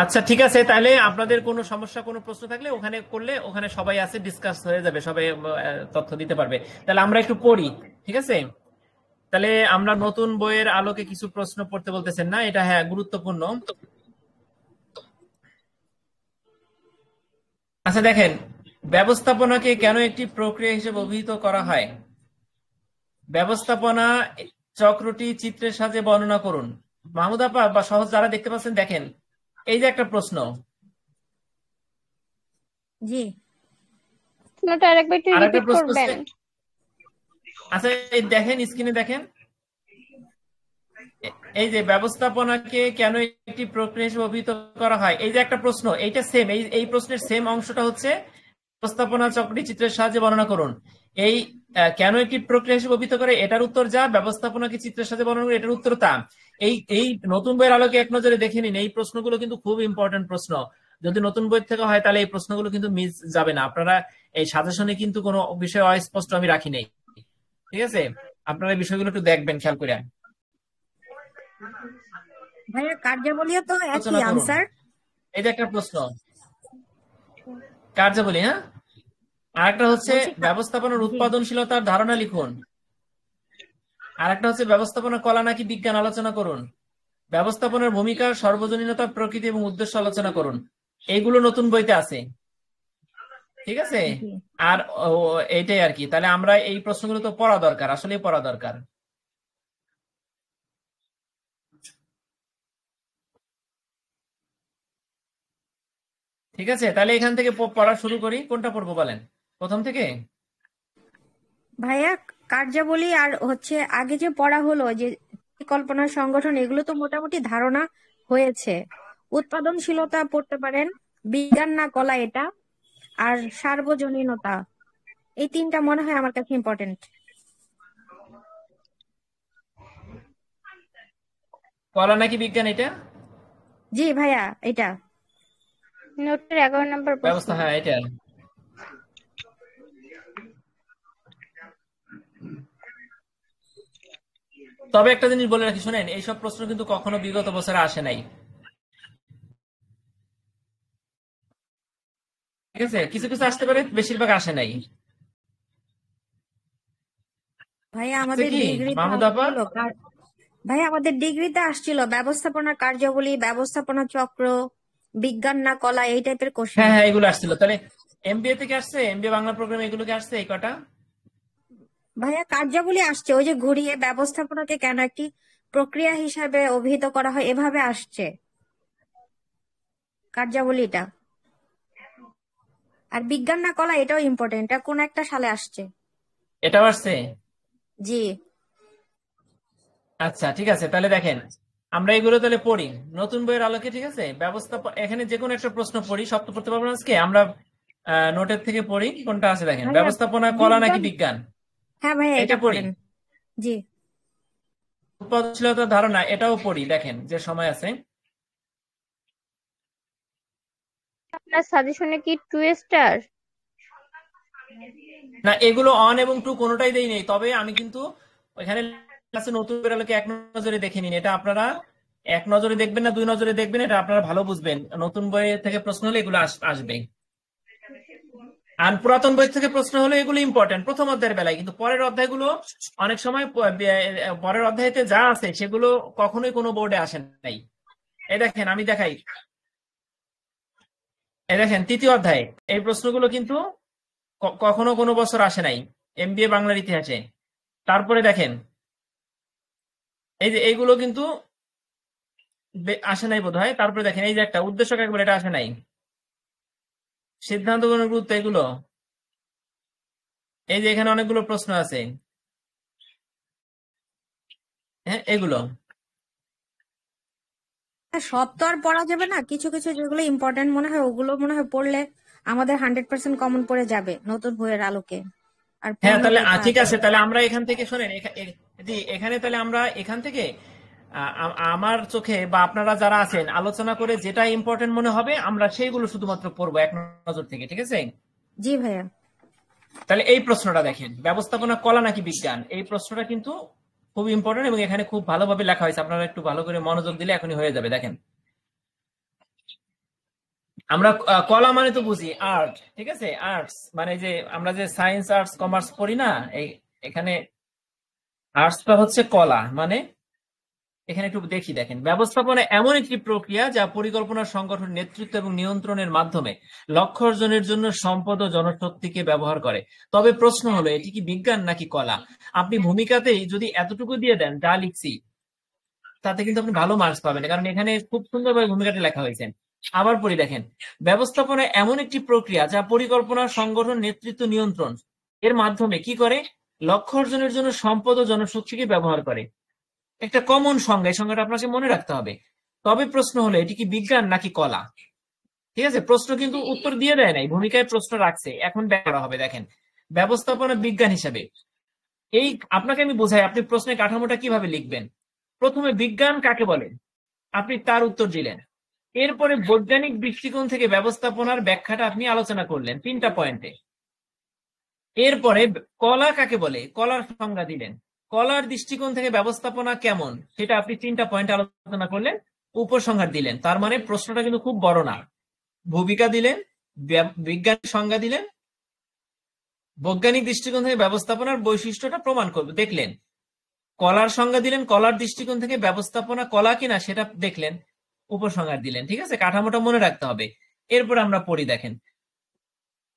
আচ্ছা, ঠিক আছে, তাহলে আপনাদের কোনো সমস্যা, কোনো প্রশ্ন থাকলে ওখানে করলে, ওখানে সবাই আছে, ডিসকাস হয়ে যাবে, সবাই তথ্য দিতে পারবে। তাহলে আমরা একটু পড়ি, ঠিক আছে? তাহলে আমরা নতুন বইয়ের আলোকে কিছু প্রশ্ন পড়তে বলতেছেন না, এটা হ্যাঁ গুরুত্বপূর্ণ। আচ্ছা দেখেন, ব্যবস্থাপনাকে কেন একটি প্রক্রিয়া হিসেবে অভিহিত করা হয়? ব্যবস্থাপনা চক্রটি চিত্রের সাহায্যে বর্ণনা করুন। মাহমুদ আপা বা সহজ যারা দেখতে পাচ্ছেন দেখেন, এই যে একটা প্রশ্ন, জি প্রশ্নটা আরেকবার একটু আর একটা রিপিট প্রশ্ন করবেন? আচ্ছা এই দেখেন, স্ক্রিনে দেখেন, এই যে ব্যবস্থাপনাকে কেন একটি প্রক্রিয়া হিসেবে অভিহিত করা হয়, এই যে একটা প্রশ্ন, এইটা সেম, এই প্রশ্নের সেম অংশটা হচ্ছে ব্যবস্থাপনা চক্রটি চিত্রের সাহায্যে বর্ণনা করুন। এই কেন একটি প্রক্রিয়া হিসেবে অভিহিত করে, এটার উত্তর যা, ব্যবস্থাপনাকে চিত্রের সাহায্যে বর্ণনা করে, এটার উত্তর তা। এই নতুন বইয়ের আলোকে এক নজরে দেখে নিন, এই প্রশ্নগুলো কিন্তু খুব ইম্পর্টেন্ট প্রশ্ন। যদি নতুন বই থেকে হয় তাহলে এই প্রশ্নগুলো কিন্তু মিস যাবে না। আপনারা এই সাজেশনে কিন্তু কোনো বিষয় অস্পষ্ট আমি রাখি নাই, ঠিক আছে? আপনারা এই বিষয়গুলো একটু দেখবেন, খেয়াল করে ভাইয়া, কার্যাবলীও তো একই আলোচনা করুন। আনসার। এই যে একটা প্রশ্ন, কার্যাবলী, হ্যাঁ। আর একটা হচ্ছে বলছি ব্যবস্থাপনার জি। উৎপাদনশীলতার ধারণা লিখুন। আর একটা হচ্ছে ব্যবস্থাপনা কলা নাকি বিজ্ঞান আলোচনা করুন। ব্যবস্থাপনার ভূমিকা, সর্বজনীনতা, প্রকৃতি এবং উদ্দেশ্য আলোচনা করুন। এইগুলো নতুন বইতে আছে, ঠিক আছে? জি। আর এইটাই আর কি। তাহলে আমরা এই প্রশ্নগুলো তো পড়া দরকার, আসলে পড়া দরকার। ঠিক আছে, তাহলে এখান থেকে পড়া শুরু করি। কোনটা পড়বো বলেন, প্রথম থেকে? ভাইয়া, কার্যাবলী আর হচ্ছে আগে যে পড়া হলো যে পরিকল্পনা, সংগঠন, এগুলো তো মোটামুটি ধারণা হয়েছে। উৎপাদনশীলতা পড়তে পারেন, বিজ্ঞান না কলা এটা, আর সার্বজনীনতা, এই তিনটা মনে হয় আমার কাছে ইম্পর্টেন্ট। কলা নাকি বিজ্ঞান, এটা জি ভাইয়া, এটা নোটের 11 নম্বর প্রশ্ন। ব্যবস্থা, হ্যাঁ এটা। তবে একটা জিনিস বলে রাখি, শুনেন, এইসব প্রশ্ন কিন্তু কখনো বিগত বছরে আসে নাই, ঠিক আছে, কিছু কিছু আসতে পারে, বেশিরভাগ আসে নাই। ভাইয়া আছে আমাদের কি ডিগ্রিতে মাহমুদ আপা? আসছিল ভাইয়া আমাদের ডিগ্রিতে আসছিল ব্যবস্থাপনা কার্যাবলী, ব্যবস্থাপনা চক্র, বিজ্ঞান না কলা, এই টাইপের কোশ্চেন। হ্যাঁ হ্যাঁ, এগুলো আসছিল। তাহলে এমবিএ থেকে আসছে, এমবিএ বাংলা প্রোগ্রাম এগুলো কি আসছে এই কটা? ভাইয়া কার্যাবলী আসছে, ওই যে ঘুরিয়ে ব্যবস্থাপনাকে কেন একটি প্রক্রিয়া হিসাবে অভিহিত করা হয়, এভাবে আসছে কার্যাবলীটা। আর বিজ্ঞান না কলা এটাও ইম্পর্টেন্ট, এটা কোন একটা সালে আসছে। এটাও আসছে? জি আচ্ছা ঠিক আছে, তাহলে দেখেন আমরা এগুলো তাহলে পড়ি নতুন বইয়ের আলোকে। ঠিক আছে, এখানে যে কোনো একটা প্রশ্ন পড়ি, সব তো পড়তে পারবো না আজকে, আমরা নোটের থেকে পড়ি কোনটা আছে। দেখেন, ভাইয়া ব্যবস্থাপনা কলা নাকি বিজ্ঞান, বিজ্ঞান, হ্যাঁ ভাইয়া এটা এটা পড়ি। পড়েন। জি উৎপাদনশীলতার ধারণা, এটাও পড়ি, দেখেন যে সময় আছে। আপনার সাজেশনে কি 2 স্টার? না, এগুলো অন এবং টু কোনোটাই দেই নেই, তবে আমি কিন্তু ওইখানে আছে নতুন বইয়ের আলোকে এক নজরে দেখে নিন। এটা আপনারা এক নজরে দেখবেন না 2 নজরে দেখবেন, এটা আপনারা ভালো বুঝবেন। নতুন বই থেকে প্রশ্ন হলে এগুলো আসবে, আর পুরাতন বই থেকে প্রশ্ন হলে এগুলো ইম্পর্টেন্ট প্রথম অধ্যায়ের বেলায়, কিন্তু পরের অধ্যায়গুলো অনেক সময় পরের অধ্যায়তে যা আছে সেগুলো কখনোই কোনো বোর্ডে আসে নাই। এই দেখেন আমি দেখাই, এই দেখেন তৃতীয় অধ্যায়, এই প্রশ্নগুলো কিন্তু কখনো কোনো বছর আসে নাই এমবিএ বাংলার ইতিহাসে। তারপরে দেখেন এই যে এইগুলো কিন্তু আসে নাই বোধ হয়। তারপরে দেখেন এই যে একটা উদ্দেশ্য কাকে বলে, এটা আসে নাই। সিদ্ধান্ত গ্রহণের গুরুত্ব, এগুলো এই যে এখানে অনেকগুলো প্রশ্ন আছে, হ্যাঁ এগুলো। সব তো আর পড়া যাবে না, কিছু কিছু যেগুলো ইম্পর্টেন্ট মনে হয় ওগুলো মনে হয় পড়লে আমাদের 100% কমন পড়ে যাবে নতুন বইয়ের আলোকে। আর হ্যাঁ পূর্ণ তাহলে লেখা ঠিক আছে। আছে, তাহলে আমরা এখান থেকে শোনেন, জি এখানে তাহলে আমরা এখান থেকে আমার চোখে বা আপনারা যারা আছেন আলোচনা করে যেটা ইম্পর্টেন্ট মনে হবে আমরা সেইগুলো শুধুমাত্র পড়বো এক নজর থেকে। ঠিক আছে, জি ভাইয়া। তাহলে এই প্রশ্নটা দেখেন, ব্যবস্থাপনা কলা নাকি বিজ্ঞান, এই প্রশ্নটা কিন্তু খুব ইম্পর্টেন্ট এবং এখানে খুব ভালোভাবে লেখা হয়েছে। আপনারা একটু ভালো করে মনোযোগ দিলে এখনই হয়ে যাবে। দেখেন, আমরা কলা মানে তো বুঝি আর্ট, ঠিক আছে, আর্টস মানে যে আমরা যে সায়েন্স আর্টস কমার্স পড়ি না, এখানে আর্টসটা হচ্ছে কলা মানে। এখানে একটু দেখি, দেখেন, ব্যবস্থাপনা এমন একটি প্রক্রিয়া যা পরিকল্পনা, সংগঠন, নেতৃত্ব এবং নিয়ন্ত্রণের মাধ্যমে লক্ষ্য অর্জনের জন্য সম্পদ ও জনশক্তিকে ব্যবহার করে। তবে প্রশ্ন হলো এটি কি বিজ্ঞান নাকি কলা? আপনি ভূমিকাতেই যদি এতটুকু দিয়ে দেন যা লিখছি, তাতে কিন্তু আপনি ভালো মার্কস পাবেন, কারণ এখানে খুব সুন্দরভাবে ভূমিকাটা লেখা হয়েছে। আবার পড়ি, দেখেন, ব্যবস্থাপনা এমন একটি প্রক্রিয়া যা পরিকল্পনা, সংগঠন, নেতৃত্ব, নিয়ন্ত্রণ এর মাধ্যমে কি করে, লক্ষ্য অর্জনের জন্য সম্পদ ও জনশক্তিকে ব্যবহার করে। একটা কমন সংজ্ঞা, এই সংজ্ঞাটা আপনাকে মনে রাখতে হবে। তবে প্রশ্ন হলো এটি কি বিজ্ঞান নাকি কলা? ঠিক আছে, প্রশ্ন কিন্তু উত্তর দিয়ে দেয় নাই, ভূমিকায় প্রশ্ন রাখছে, এখন ব্যাখ্যা হবে। দেখেন, ব্যবস্থাপনা বিজ্ঞান হিসাবে এই আপনাকে আমি বোঝাই, আপনি প্রশ্নের কাঠামোটা কিভাবে লিখবেন। প্রথমে বিজ্ঞান কাকে বলে আপনি তার উত্তর দিলেন, এরপরে বৈজ্ঞানিক দৃষ্টিকোণ থেকে ব্যবস্থাপনার ব্যাখ্যাটা আপনি আলোচনা করলেন 3টা পয়েন্টে। এরপরে কলা কাকে বলে, কলার সংজ্ঞা দিলেন, কলার দৃষ্টিকোণ থেকে ব্যবস্থাপনা কেমন সেটা আপনি 3টা পয়েন্ট আলোচনা করলেন, উপসংহার দিলেন। তার মানে প্রশ্নটা কিন্তু খুব বড় না, ভূমিকা দিলেন, বিজ্ঞান সংজ্ঞা দিলেন, বৈজ্ঞানিক দৃষ্টিকোণ থেকে ব্যবস্থাপনার বৈশিষ্ট্যটা প্রমাণ করবে দেখলেন, কলার সংজ্ঞা দিলেন, কলার দৃষ্টিকোণ থেকে ব্যবস্থাপনা কলা কিনা সেটা দেখলেন, উপসংহার দিলেন। ঠিক আছে, কাঠামোটা মনে রাখতে হবে। এরপর আমরা পড়ি, দেখেন,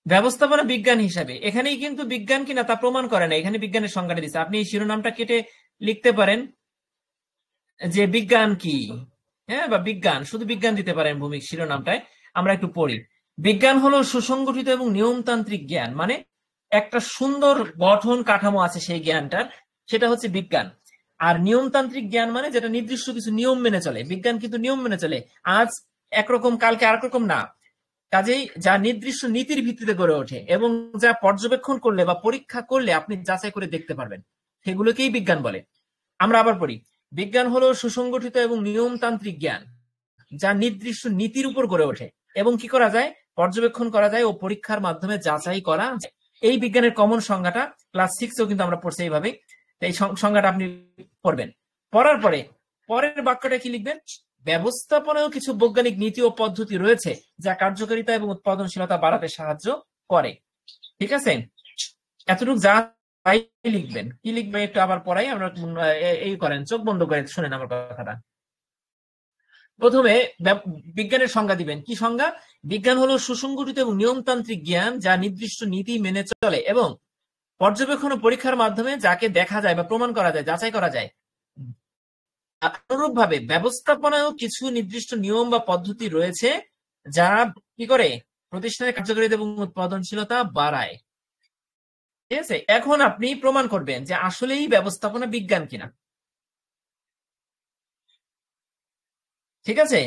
ব্যবস্থাপনা বিজ্ঞান হিসাবে এখানেই কিন্তু বিজ্ঞান কিনা তা প্রমাণ করে না, এখানে বিজ্ঞানের সংজ্ঞাটা দিচ্ছে। আপনি এই শিরোনামটা কেটে লিখতে পারেন যে বিজ্ঞান কি, হ্যাঁ, বা বিজ্ঞান, শুধু বিজ্ঞান দিতে পারেন ভূমিক শিরোনামটায়। আমরা একটু পড়ি, বিজ্ঞান হলো সুসংগঠিত এবং নিয়মতান্ত্রিক জ্ঞান, মানে একটা সুন্দর গঠন কাঠামো আছে সেই জ্ঞানটার, সেটা হচ্ছে বিজ্ঞান। আর নিয়মতান্ত্রিক জ্ঞান মানে যেটা নির্দিষ্ট কিছু নিয়ম মেনে চলে, বিজ্ঞান কিন্তু নিয়ম মেনে চলে, আজ একরকম কালকে আরেক রকম না। কাজেই যা নির্দিষ্ট নীতির ভিত্তিতে গড়ে ওঠে এবং যা পর্যবেক্ষণ করলে বা পরীক্ষা করলে আপনি যাচাই করে দেখতে পারবেন, সেগুলোকেই বিজ্ঞান বলে। আমরা আবার পড়ি, বিজ্ঞান হলো সুসংগঠিত এবং নিয়মতান্ত্রিক জ্ঞান যা নির্দিষ্ট নীতির উপর গড়ে ওঠে এবং কি করা যায়, পর্যবেক্ষণ করা যায় ও পরীক্ষার মাধ্যমে যাচাই করা যায়। এই বিজ্ঞানের কমন সংজ্ঞাটা ক্লাস 6-এও কিন্তু আমরা পড়ছি এইভাবে। এই সংজ্ঞাটা আপনি পড়বেন, পড়ার পরে পরের বাক্যটা কি লিখবেন, ব্যবস্থাপনায়ও কিছু বৈজ্ঞানিক নীতি ও পদ্ধতি রয়েছে যা কার্যকারিতা এবং উৎপাদনশীলতা বাড়াতে সাহায্য করে। ঠিক আছে, এতটুকু যা তাই লিখবেন। কি লিখবেন একটু আবার পড়াই, আমরা এই করেন, চোখ বন্ধ করে শুনেন আমার কথাটা। প্রথমে বিজ্ঞানের সংজ্ঞা দিবেন। কি সংজ্ঞা? বিজ্ঞান হলো সুসংগঠিত এবং নিয়মতান্ত্রিক জ্ঞান যা নির্দিষ্ট নীতি মেনে চলে এবং পর্যবেক্ষণ ও পরীক্ষার মাধ্যমে যাকে দেখা যায় বা প্রমাণ করা যায়, যাচাই করা যায়। অনুরূপভাবে ব্যবস্থাপনায়ও কিছু নির্দিষ্ট নিয়ম বা পদ্ধতি রয়েছে যা কি করে প্রতিষ্ঠানের কার্যকারিতা এবং উৎপাদনশীলতা বাড়ায়। ঠিক আছে, এখন আপনি প্রমাণ করবেন যে আসলেই ব্যবস্থাপনা বিজ্ঞান কিনা। ঠিক আছে,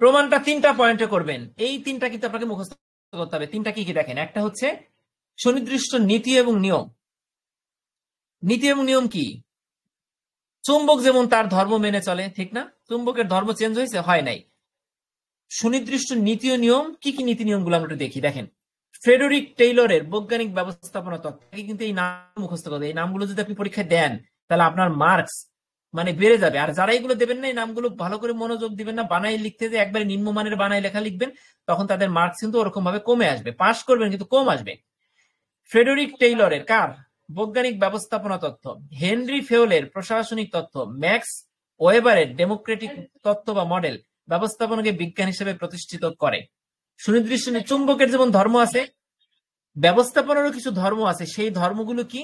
প্রমাণটা 3টা পয়েন্টে করবেন। এই 3টা কিন্তু আপনাকে মুখস্থ করতে হবে। 3টা কি কি দেখেন। একটা হচ্ছে সুনির্দিষ্ট নীতি এবং নিয়ম। নীতি এবং নিয়ম কি? চুম্বক যেমন তার ধর্ম মেনে চলে, ঠিক না? চুম্বকের ধর্ম চেঞ্জ হয়েছে? হয় নাই। সুনির্দিষ্ট নীতি ও নিয়ম কি কি নীতি নিয়মগুলো আমরা দেখি। দেখেন, ফ্রেডরিক টেইলরের বৈজ্ঞানিক ব্যবস্থাপনা তত্ত্ব, কিন্তু এই নাম মুখস্থ করবে। এই নামগুলো যদি আপনি পরীক্ষায় দেন তাহলে আপনার মার্কস মানে বেড়ে যাবে। আর যারা এগুলো দেবেন না, এই নামগুলো ভালো করে মনোযোগ দিবেন না, বানাই লিখতে যে একবারে নিম্নমানের বানাই লেখা লিখবেন, তখন তাদের মার্কস কিন্তু ওরকম ভাবে কমে আসবে। পাস করবেন কিন্তু কম আসবে। ফ্রেডরিক টেইলরের কার বৈজ্ঞানিক ব্যবস্থাপনা তত্ত্ব, হেনরি ফেওলের প্রশাসনিক তত্ত্ব, ম্যাক্স ওয়েবারের ডেমোক্রেটিক তত্ত্ব বা মডেল ব্যবস্থাপনাকে বিজ্ঞান হিসেবে প্রতিষ্ঠিত করে। সুনির্দিষ্ট চুম্বকের যেমন ধর্ম আছে, ব্যবস্থাপনারও কিছু ধর্ম আছে। সেই ধর্মগুলো কি?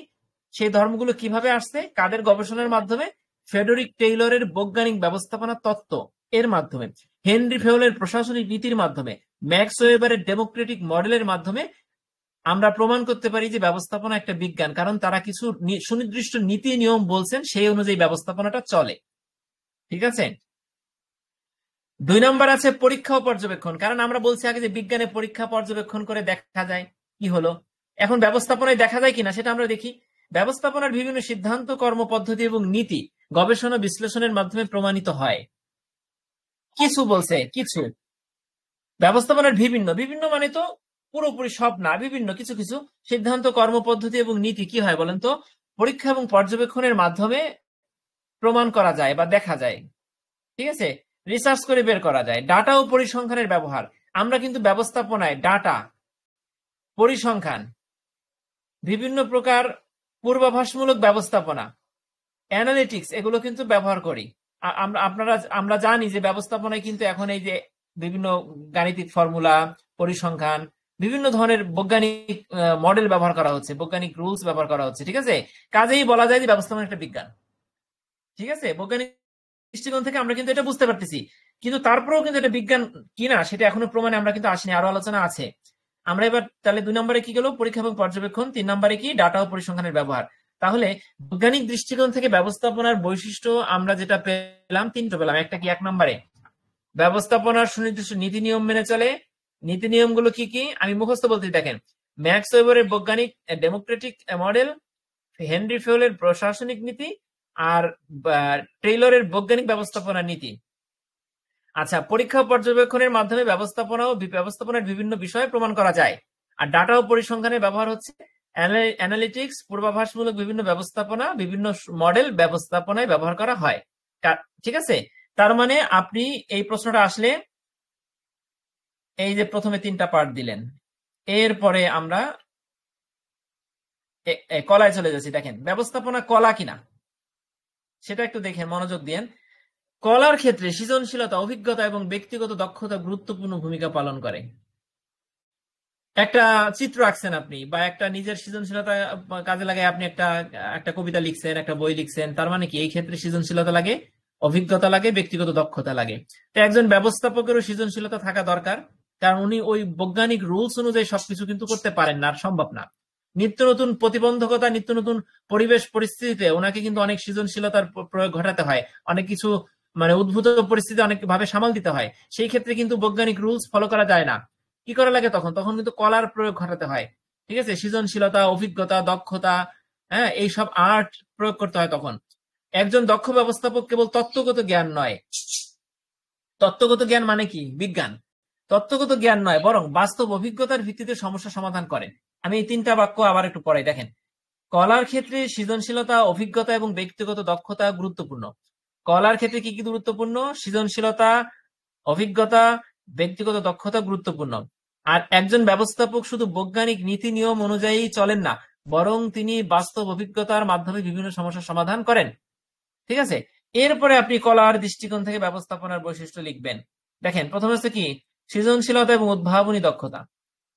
সেই ধর্মগুলো কিভাবে আসছে? কাদের গবেষণার মাধ্যমে? ফ্রেডরিক টেইলরের বৈজ্ঞানিক ব্যবস্থাপনা তত্ত্ব এর মাধ্যমে, হেনরি ফেওলের প্রশাসনিক নীতির মাধ্যমে, ম্যাক্স ওয়েবারের ডেমোক্রেটিক মডেলের মাধ্যমে আমরা প্রমাণ করতে পারি যে ব্যবস্থাপনা একটা বিজ্ঞান, কারণ তারা কিছু সুনির্দিষ্ট নীতি নিয়ম বলছেন, সেই অনুযায়ী ব্যবস্থাপনাটা চলে। ঠিক আছে, 2 নম্বর আছে পরীক্ষা ও পর্যবেক্ষণ। কারণ আমরা বলছি আগে যে বিজ্ঞানে পরীক্ষা পর্যবেক্ষণ করে দেখা যায় কি হলো। এখন ব্যবস্থাপনায় দেখা যায় কিনা সেটা আমরা দেখি। ব্যবস্থাপনার বিভিন্ন সিদ্ধান্ত, কর্মপদ্ধতি এবং নীতি গবেষণা বিশ্লেষণের মাধ্যমে প্রমাণিত হয়। কিছু বলছে, কিছু ব্যবস্থাপনার বিভিন্ন বিভিন্ন মানে তো পুরোপুরি সব না, বিভিন্ন কিছু কিছু সিদ্ধান্ত, কর্মপদ্ধতি এবং নীতি কি হয় বলেন তো? পরীক্ষা এবং পর্যবেক্ষণের মাধ্যমে প্রমাণ করা যায় বা দেখা যায়। ঠিক আছে, রিসার্চ করে বের করা যায়। ডাটা ও পরিসংখ্যানের ব্যবহার। আমরা কিন্তু ব্যবস্থাপনায় ডাটা, পরিসংখ্যান, বিভিন্ন প্রকার পূর্বাভাসমূলক ব্যবস্থাপনা, অ্যানালিটিক্স, এগুলো কিন্তু ব্যবহার করি। আমরা জানি যে ব্যবস্থাপনায় কিন্তু এখন এই যে বিভিন্ন গাণিতিক ফর্মুলা, পরিসংখ্যান, বিভিন্ন ধরনের বৈজ্ঞানিক মডেল ব্যবহার করা হচ্ছে, বৈজ্ঞানিক রুলস ব্যবহার করা হচ্ছে। ঠিক আছে, কাজেই বলা যায় যে ব্যবস্থাপনা একটা বিজ্ঞান। ঠিক আছে, বৈজ্ঞানিক দৃষ্টিকোণ থেকে আমরা কিন্তু এটা বুঝতে পারতেছি, কিন্তু তারপরেও কিন্তু এটা বিজ্ঞান কিনা সেটা এখনো প্রমাণে আমরা কিন্তু আসিনি, আরো আলোচনা আছে। আমরা এবার তাহলে 2 নম্বরে কি গেল? পরীক্ষা এবং পর্যবেক্ষণ। 3 নম্বরে কি? ডাটা ও পরিসংখ্যানের ব্যবহার। তাহলে বৈজ্ঞানিক দৃষ্টিকোণ থেকে ব্যবস্থাপনার বৈশিষ্ট্য আমরা যেটা পেলাম, 3টা পেলাম। একটা কি? 1 নম্বরে ব্যবস্থাপনার সুনির্দিষ্ট নীতি নিয়ম মেনে চলে। নীতি নিয়মগুলো কি কি আমি মুখস্থ বলতে, দেখেন, ম্যাক্স ওয়েবারের বৈজ্ঞানিক ডেমোক্রেটিক মডেল, হেনরি ফেওলের প্রশাসনিক নীতি, আর টেইলরের বৈজ্ঞানিক ব্যবস্থাপনা নীতি। আচ্ছা, পরীক্ষা পর্যবেক্ষণের মাধ্যমে ব্যবস্থাপনার বিভিন্ন বিষয়ে প্রমাণ করা যায়। আর ডাটা ও পরিসংখ্যানের ব্যবহার হচ্ছে অ্যানালিটিক্স, পূর্বাভাসমূলক বিভিন্ন ব্যবস্থাপনা, বিভিন্ন মডেল ব্যবস্থাপনায় ব্যবহার করা হয়। ঠিক আছে, তার মানে আপনি এই প্রশ্নটা আসলে এই যে প্রথমে 3টা পার্ট দিলেন, এরপরে আমরা কলায় চলে যাচ্ছি। দেখেন, ব্যবস্থাপনা কলা কিনা সেটা একটু দেখেন, মনোযোগ দিয়েন। কলার ক্ষেত্রে সৃজনশীলতা, অভিজ্ঞতা এবং ব্যক্তিগত দক্ষতা গুরুত্বপূর্ণ ভূমিকা পালন করে। একটা চিত্র আঁকছেন আপনি, বা একটা নিজের সৃজনশীলতা কাজে লাগায় আপনি একটা কবিতা লিখছেন, একটা বই লিখছেন, তার মানে কি এই ক্ষেত্রে সৃজনশীলতা লাগে, অভিজ্ঞতা লাগে, ব্যক্তিগত দক্ষতা লাগে। তো একজন ব্যবস্থাপকেরও সৃজনশীলতা থাকা দরকার, কারণ উনি ওই বৈজ্ঞানিক রুলস অনুযায়ী সবকিছু কিন্তু করতে পারেন না, আর সম্ভব না। নিত্য নতুন প্রতিবন্ধকতা, নিত্য নতুন পরিবেশ পরিস্থিতিতে ওনাকে কিন্তু অনেক সৃজনশীলতার প্রয়োগ ঘটাতে হয়, অনেক কিছু মানে উদ্ভূত পরিস্থিতি অনেক ভাবে সামাল দিতে হয়। সেই ক্ষেত্রে কিন্তু বৈজ্ঞানিক রুলস ফলো করা যায় না। কি করা লাগে তখন? তখন কিন্তু কলার প্রয়োগ ঘটাতে হয়। ঠিক আছে, সৃজনশীলতা, অভিজ্ঞতা, দক্ষতা, হ্যাঁ, এইসব আর্ট প্রয়োগ করতে হয় তখন। একজন দক্ষ ব্যবস্থাপক কেবল তত্ত্বগত জ্ঞান নয়, তত্ত্বগত জ্ঞান মানে কি? বিজ্ঞান। তত্ত্বগত জ্ঞান নয়, বরং বাস্তব অভিজ্ঞতার ভিত্তিতে সমস্যা সমাধান করে। আমি এই 3টা বাক্য আবার একটু পড়াই। দেখেন, কলার ক্ষেত্রে সৃজনশীলতা, অভিজ্ঞতা এবং ব্যক্তিগত দক্ষতা গুরুত্বপূর্ণ। কলার ক্ষেত্রে কি কি গুরুত্বপূর্ণ? সৃজনশীলতা, অভিজ্ঞতা, ব্যক্তিগত দক্ষতা গুরুত্বপূর্ণ। আর একজন ব্যবস্থাপক শুধু বৈজ্ঞানিক নীতি নিয়ম অনুযায়ী চলেন না, বরং তিনি বাস্তব অভিজ্ঞতার মাধ্যমে বিভিন্ন সমস্যার সমাধান করেন। ঠিক আছে, এরপরে আপনি কলার দৃষ্টিকোণ থেকে ব্যবস্থাপনার বৈশিষ্ট্য লিখবেন। দেখেন, প্রথমে হচ্ছে কি, সৃজনশীলতা এবং উদ্ভাবনী দক্ষতা।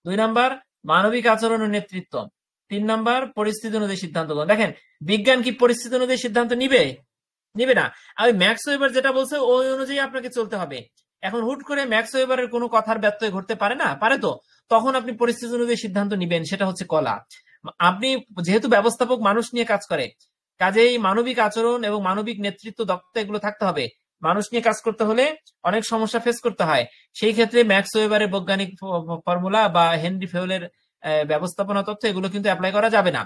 2 নাম্বার, মানবিক আচরণ ও নেতৃত্ব। 3 নাম্বার, পরিস্থিতি অনুযায়ী সিদ্ধান্ত গ্রহণ। দেখেন, বিজ্ঞান কি পরিস্থিতি অনুযায়ী সিদ্ধান্ত নিবে? নিবে না। আর ওই ম্যাক্স ওয়েবার যেটা বলছে ওই অনুযায়ী আপনাকে চলতে হবে। এখন হুট করে ম্যাক্স ওয়েবারের কোনো কথার ব্যত্যয় ঘটতে পারে না, পারে তো, তখন আপনি পরিস্থিতি অনুযায়ী সিদ্ধান্ত নিবেন, সেটা হচ্ছে কলা। আপনি যেহেতু ব্যবস্থাপক মানুষ নিয়ে কাজ করে, কাজেই মানবিক আচরণ এবং মানবিক নেতৃত্ব দক্ষতা এগুলো থাকতে হবে। মানুষ নিয়ে কাজ করতে হলে অনেক সমস্যা ফেস করতে হয়, সেই ক্ষেত্রে ম্যাক্স ওয়েবারের বৈজ্ঞানিক ফর্মুলা বা হেনরি ফেউলের ব্যবস্থাপনা তত্ত্ব এগুলো কিন্তু অ্যাপ্লাই করা যাবে না।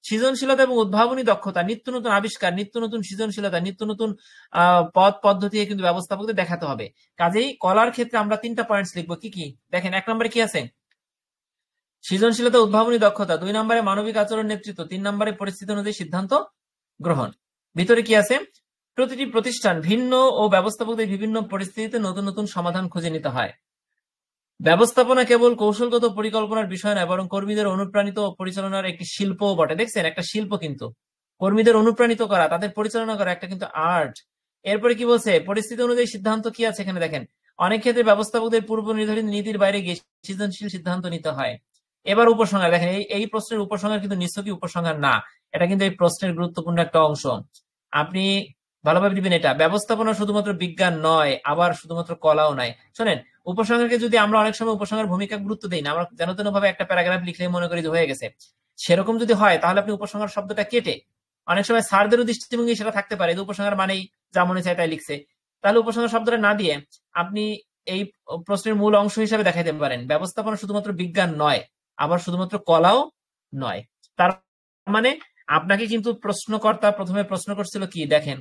সৃজনশীলতা এবং উদ্ভাবনী দক্ষতা, নিত্য নতুন আবিষ্কার, নিত্য নতুন সৃজনশীলতা, নিত্য নতুন পথ পদ্ধতি কিন্তু ব্যবস্থাপকদের দেখাতে হবে। কাজেই কলার ক্ষেত্রে আমরা 3টা পয়েন্টস লিখবো। কি কি? দেখেন, 1 নম্বরে কি আছে? সৃজনশীলতা, উদ্ভাবনী দক্ষতা। 2 নম্বরে মানবিক আচরণ, নেতৃত্ব। 3 নম্বরে পরিস্থিতি অনুযায়ী সিদ্ধান্ত গ্রহণ। ভিতরে কি আছে? প্রতিটি প্রতিষ্ঠান ভিন্ন ও ব্যবস্থাপকদের বিভিন্ন পরিস্থিতিতে নতুন নতুন সমাধান খুঁজে নিতে হয়। ব্যবস্থাপনা কেবল কৌশলগত পরিকল্পনার বিষয় নয়, বরং কর্মীদের অনুপ্রাণিত ও পরিচালনার একটি শিল্পও বটে। দেখছেন, একটা শিল্প কিন্তু কর্মীদের অনুপ্রাণিত করা, তাদের পরিচালনা করা একটা কিন্তু আর্ট। এরপরে কি বলছে? পরিস্থিতি অনুযায়ী সিদ্ধান্ত কি আছে এখানে দেখেন, অনেক ক্ষেত্রে ব্যবস্থাপকদের পূর্ব নির্ধারিত নীতির বাইরে গিয়ে সৃজনশীল সিদ্ধান্ত নিতে হয়। এবার উপসংহার দেখেন, এই প্রশ্নের উপসংহার কিন্তু নিছকই উপসংহার না, এটা কিন্তু এই প্রশ্নের গুরুত্বপূর্ণ একটা অংশ। আপনি ভালোভাবে দিবেন। এটা ব্যবস্থাপনা শুধুমাত্র বিজ্ঞান নয়, আবার শুধুমাত্র কলাও নয়। শোনেন, উপসংহারকে যদি আমরা অনেক সময় উপসংহার ভূমিকা গুরুত্ব দিই না, আমরা যেন তেন ভাবে একটা প্যারাগ্রাফ লিখলে মনে করি যে হয়ে গেছে, সেরকম যদি হয় তাহলে আপনি উপসংহার শব্দটা কেটে, অনেক সময় স্যারদেরও দৃষ্টিভঙ্গি সেটা থাকতে পারে যে উপসংহার মানেই যা মনে চায় তাই লিখছে, তাহলে উপসংহার শব্দটা না দিয়ে আপনি এই প্রশ্নের মূল অংশ হিসাবে দেখাইতে পারেন ব্যবস্থাপনা শুধুমাত্র বিজ্ঞান নয়, আবার শুধুমাত্র কলাও নয়। তার মানে আপনাকে কিন্তু প্রশ্নকর্তা প্রথমে প্রশ্ন করছিল কি, দেখেন,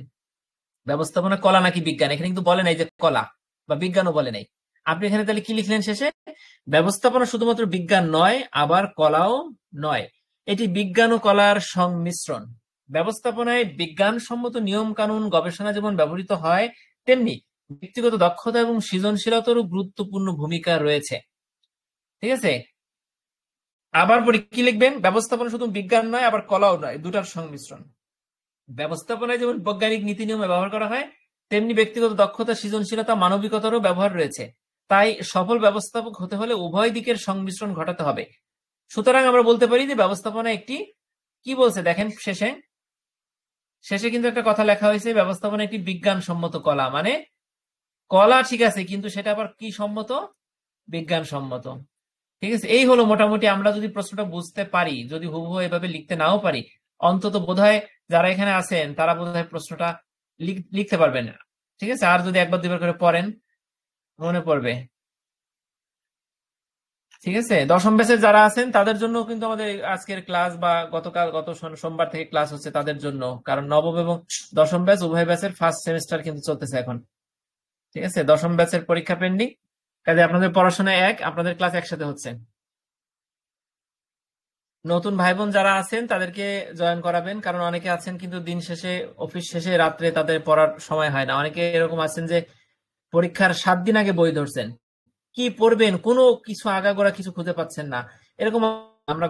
ব্যবস্থাপনা কলা নাকি বিজ্ঞান? এখানে কিন্তু বলে নাই যে কলা বা বিজ্ঞানও বলে নাই। আপনি এখানে তাহলে কি লিখলেন শেষে? ব্যবস্থাপনা শুধুমাত্র বিজ্ঞান নয়, আবার কলাও নয়, এটি বিজ্ঞান ও কলার সংমিশ্রণ। ব্যবস্থাপনায় বিজ্ঞানসম্মত নিয়ম কানুন গবেষণা যেমন ব্যবহৃত হয়, তেমনি ব্যক্তিগত দক্ষতা এবং সৃজনশীলতারও গুরুত্বপূর্ণ ভূমিকা রয়েছে। ঠিক আছে, আবার পরে কি লিখবেন? ব্যবস্থাপনা শুধু বিজ্ঞান নয়, আবার কলাও নয়, দুটার সংমিশ্রণ। ব্যবস্থাপনায় যেমন বৈজ্ঞানিক নীতি নিয়মে ব্যবহার করা হয়, তেমনি ব্যক্তিগত দক্ষতা, সৃজনশীলতা, মানবিকতারও ব্যবহার রয়েছে। তাই সফল ব্যবস্থাপক হতে হলে উভয় দিকের সংমিশ্রণ ঘটাতে হবে। সুতরাং আমরা বলতে পারি যে ব্যবস্থাপনা একটি, কি বলছে দেখেন শেষে, শেষে কিন্তু একটা কথা লেখা হয়েছে, ব্যবস্থাপনা একটি বিজ্ঞানসম্মত কলা। মানে কলা ঠিক আছে, কিন্তু সেটা আবার কি সম্মত? বিজ্ঞানসম্মত। ঠিক আছে, এই হলো মোটামুটি। আমরা যদি প্রশ্নটা বুঝতে পারি, যদি হুবহু এভাবে লিখতে নাও পারি, অন্তত বোধহয় যারা এখানে আছেন তারা বোধহয় প্রশ্নটা লিখতে পারবেন। ঠিক আছে, আর যদি একবার দুবার করে পড়েন মনে পড়বে। ঠিক আছে, 10ম ব্যাচের যারা আছেন তাদের জন্য কিন্তু আমাদের আজকের ক্লাস বা গত সোমবার থেকে ক্লাস হচ্ছে তাদের জন্য, কারণ নবম এবং 10ম ব্যাচ উভয় ব্যাচের ফার্স্ট সেমিস্টার কিন্তু চলতেছে এখন। ঠিক আছে, 10ম ব্যাচের পরীক্ষা পেন্ডিং, কাজে আপনাদের পড়াশোনা আপনাদের ক্লাস একসাথে হচ্ছে। নতুন ভাই বোন যারা আছেন তাদেরকে জয়েন করাবেন, কারণ অনেকে আছেন কিন্তু দিন শেষে, অফিস শেষে রাত্রে তাদের পড়ার সময় হয় না। অনেকে এরকম আছেন যে পরীক্ষার 7 দিন আগে বই ধরছেন, কি পড়বেন কোনো কিছু আগাগোড়া কিছু খুঁজে পাচ্ছেন না। এরকম আমরা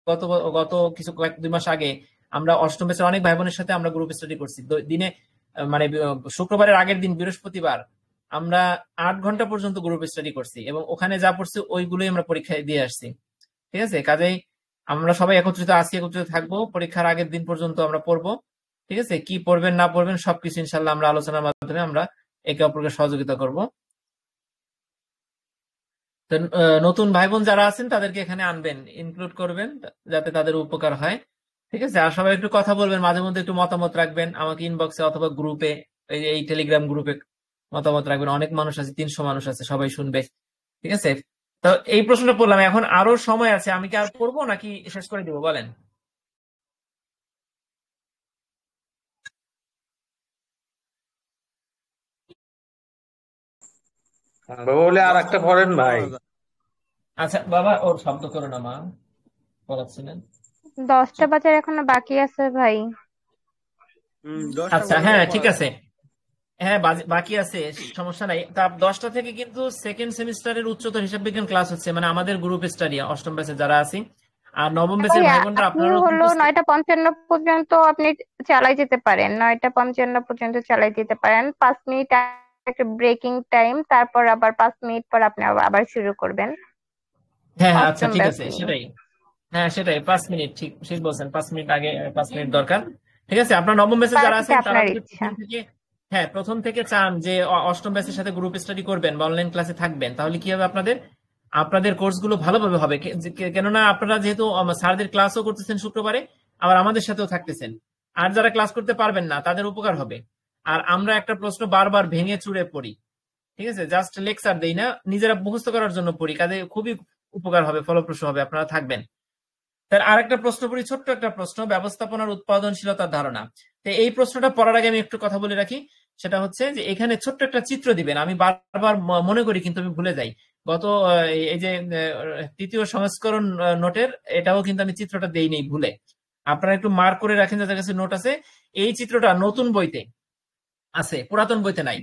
গত গত কিছু 2 মাস আগে আমরা 8ম ব্যাচের অনেক ভাই বোনের সাথে আমরা গ্রুপ স্টাডি করছি। দিনে মানে শুক্রবারের আগের দিন বৃহস্পতিবার আমরা 8 ঘন্টা পর্যন্ত গ্রুপ স্টাডি করছি, এবং ওখানে যা পড়ছি ওইগুলোই আমরা পরীক্ষায় দিয়ে আসছি। ঠিক আছে, কাজেই আমরা সবাই একত্রিত আছি, একত্রিত থাকবো, পরীক্ষার আগের দিন পর্যন্ত আমরা পড়বো। ঠিক আছে, কি পড়বেন না পড়বেন সবকিছু ইনশাল্লাহ আমরা আলোচনার মাধ্যমে আমরা একে অপরকে সহযোগিতা করব। তো নতুন ভাই বোন যারা আছেন তাদেরকে এখানে আনবেন, ইনক্লুড করবেন যাতে তাদের উপকার হয়। ঠিক আছে, আর সবাই একটু কথা বলবেন, মাঝে মধ্যে একটু মতামত রাখবেন আমাকে ইনবক্সে অথবা গ্রুপে, এই টেলিগ্রাম গ্রুপে মতামত রাখবেন। অনেক মানুষ আছে, 300 মানুষ আছে, সবাই শুনবে। ঠিক আছে, তো এই প্রশ্নটা পড়লাম, এখন আরো সময় আছে, আমি কি আর পড়বো নাকি শেষ করে দিব বলেন? বলে আর একটা পড়েন ভাই। আচ্ছা বাবা, ওর শব্দ করো না মা, পড়াচ্ছিলেন। 10টা বাজার এখনো বাকি আছে ভাই। দশটা আচ্ছা পর্যন্ত হ্যাঁ পড়া ঠিক যায়। আছে, হ্যাঁ, বাকি আছে, সমস্যা নাই। তা 10টা থেকে কিন্তু সেকেন্ড সেমিস্টারের উচ্চতর হিসাব বিজ্ঞান ক্লাস হচ্ছে, মানে আমাদের গ্রুপ স্টাডি অষ্টম ব্যাচে যারা আছি। আর নবম ব্যাচের ভাইয়া ভাই বোনরা আপনি আপনারাও হলো কিন্তু 9:55 পর্যন্ত আপনি চালাই যেতে পারেন, 9:55 পর্যন্ত চালাই যেতে পারেন। 5 মিনিট একটা ব্রেকিং টাইম, তারপর আবার 5 মিনিট পর আপনি আবার শুরু করবেন হ্যাঁ হ্যাঁ, আচ্ছা অষ্টম ঠিক ব্যাচ আছে, নিয়ে। সেটাই। হ্যাঁ সেটাই, 5 মিনিট, ঠিক ঠিক বলছেন, 5 মিনিট আগে 5 মিনিট দরকার। ঠিক আছে, আপনার নবম ব্যাচে যারা বাকিটা আছেন তারা আপনার যদি ইচ্ছা। প্রথম থেকে, হ্যাঁ প্রথম থেকে চান যে অষ্টম ব্যাচের সাথে গ্রুপ স্টাডি করবেন বা অনলাইন ক্লাসে থাকবেন, তাহলে কি হবে, আপনাদের আপনাদের কোর্সগুলো ভালোভাবে হবে। কেননা আপনারা যেহেতু স্যারদের ক্লাসও করতেছেন শুক্রবারে, আবার আমাদের সাথেও থাকতেছেন। আর যারা ক্লাস করতে পারবেন না তাদের উপকার হবে। আর আমরা একটা প্রশ্ন বারবার ভেঙে চুরে পড়ি, ঠিক আছে, জাস্ট লেকচার দেই না, নিজেরা মুখস্থ করার জন্য পড়ি, কাজে খুবই উপকার হবে, ফলপ্রসূ হবে, আপনারা থাকবেন। তার আরেকটা প্রশ্ন পড়ি, ছোট্ট একটা প্রশ্ন, ব্যবস্থাপনার উৎপাদনশীলতার ধারণা। তো এই প্রশ্নটা পড়ার আগে আমি একটু কথা বলে রাখি। সেটা হচ্ছে যে এখানে ছোট্ট একটা চিত্র দিবেন, আমি বারবার মনে করি কিন্তু আমি ভুলে যাই। গত এই যে তৃতীয় সংস্করণ নোটের এটাও কিন্তু আমি চিত্রটা দেইনি ভুলে। আপনারা একটু মার্ক করে রাখেন যাদের কাছে নোট আছে। এই চিত্রটা নতুন বইতে আছে, পুরাতন বইতে নাই।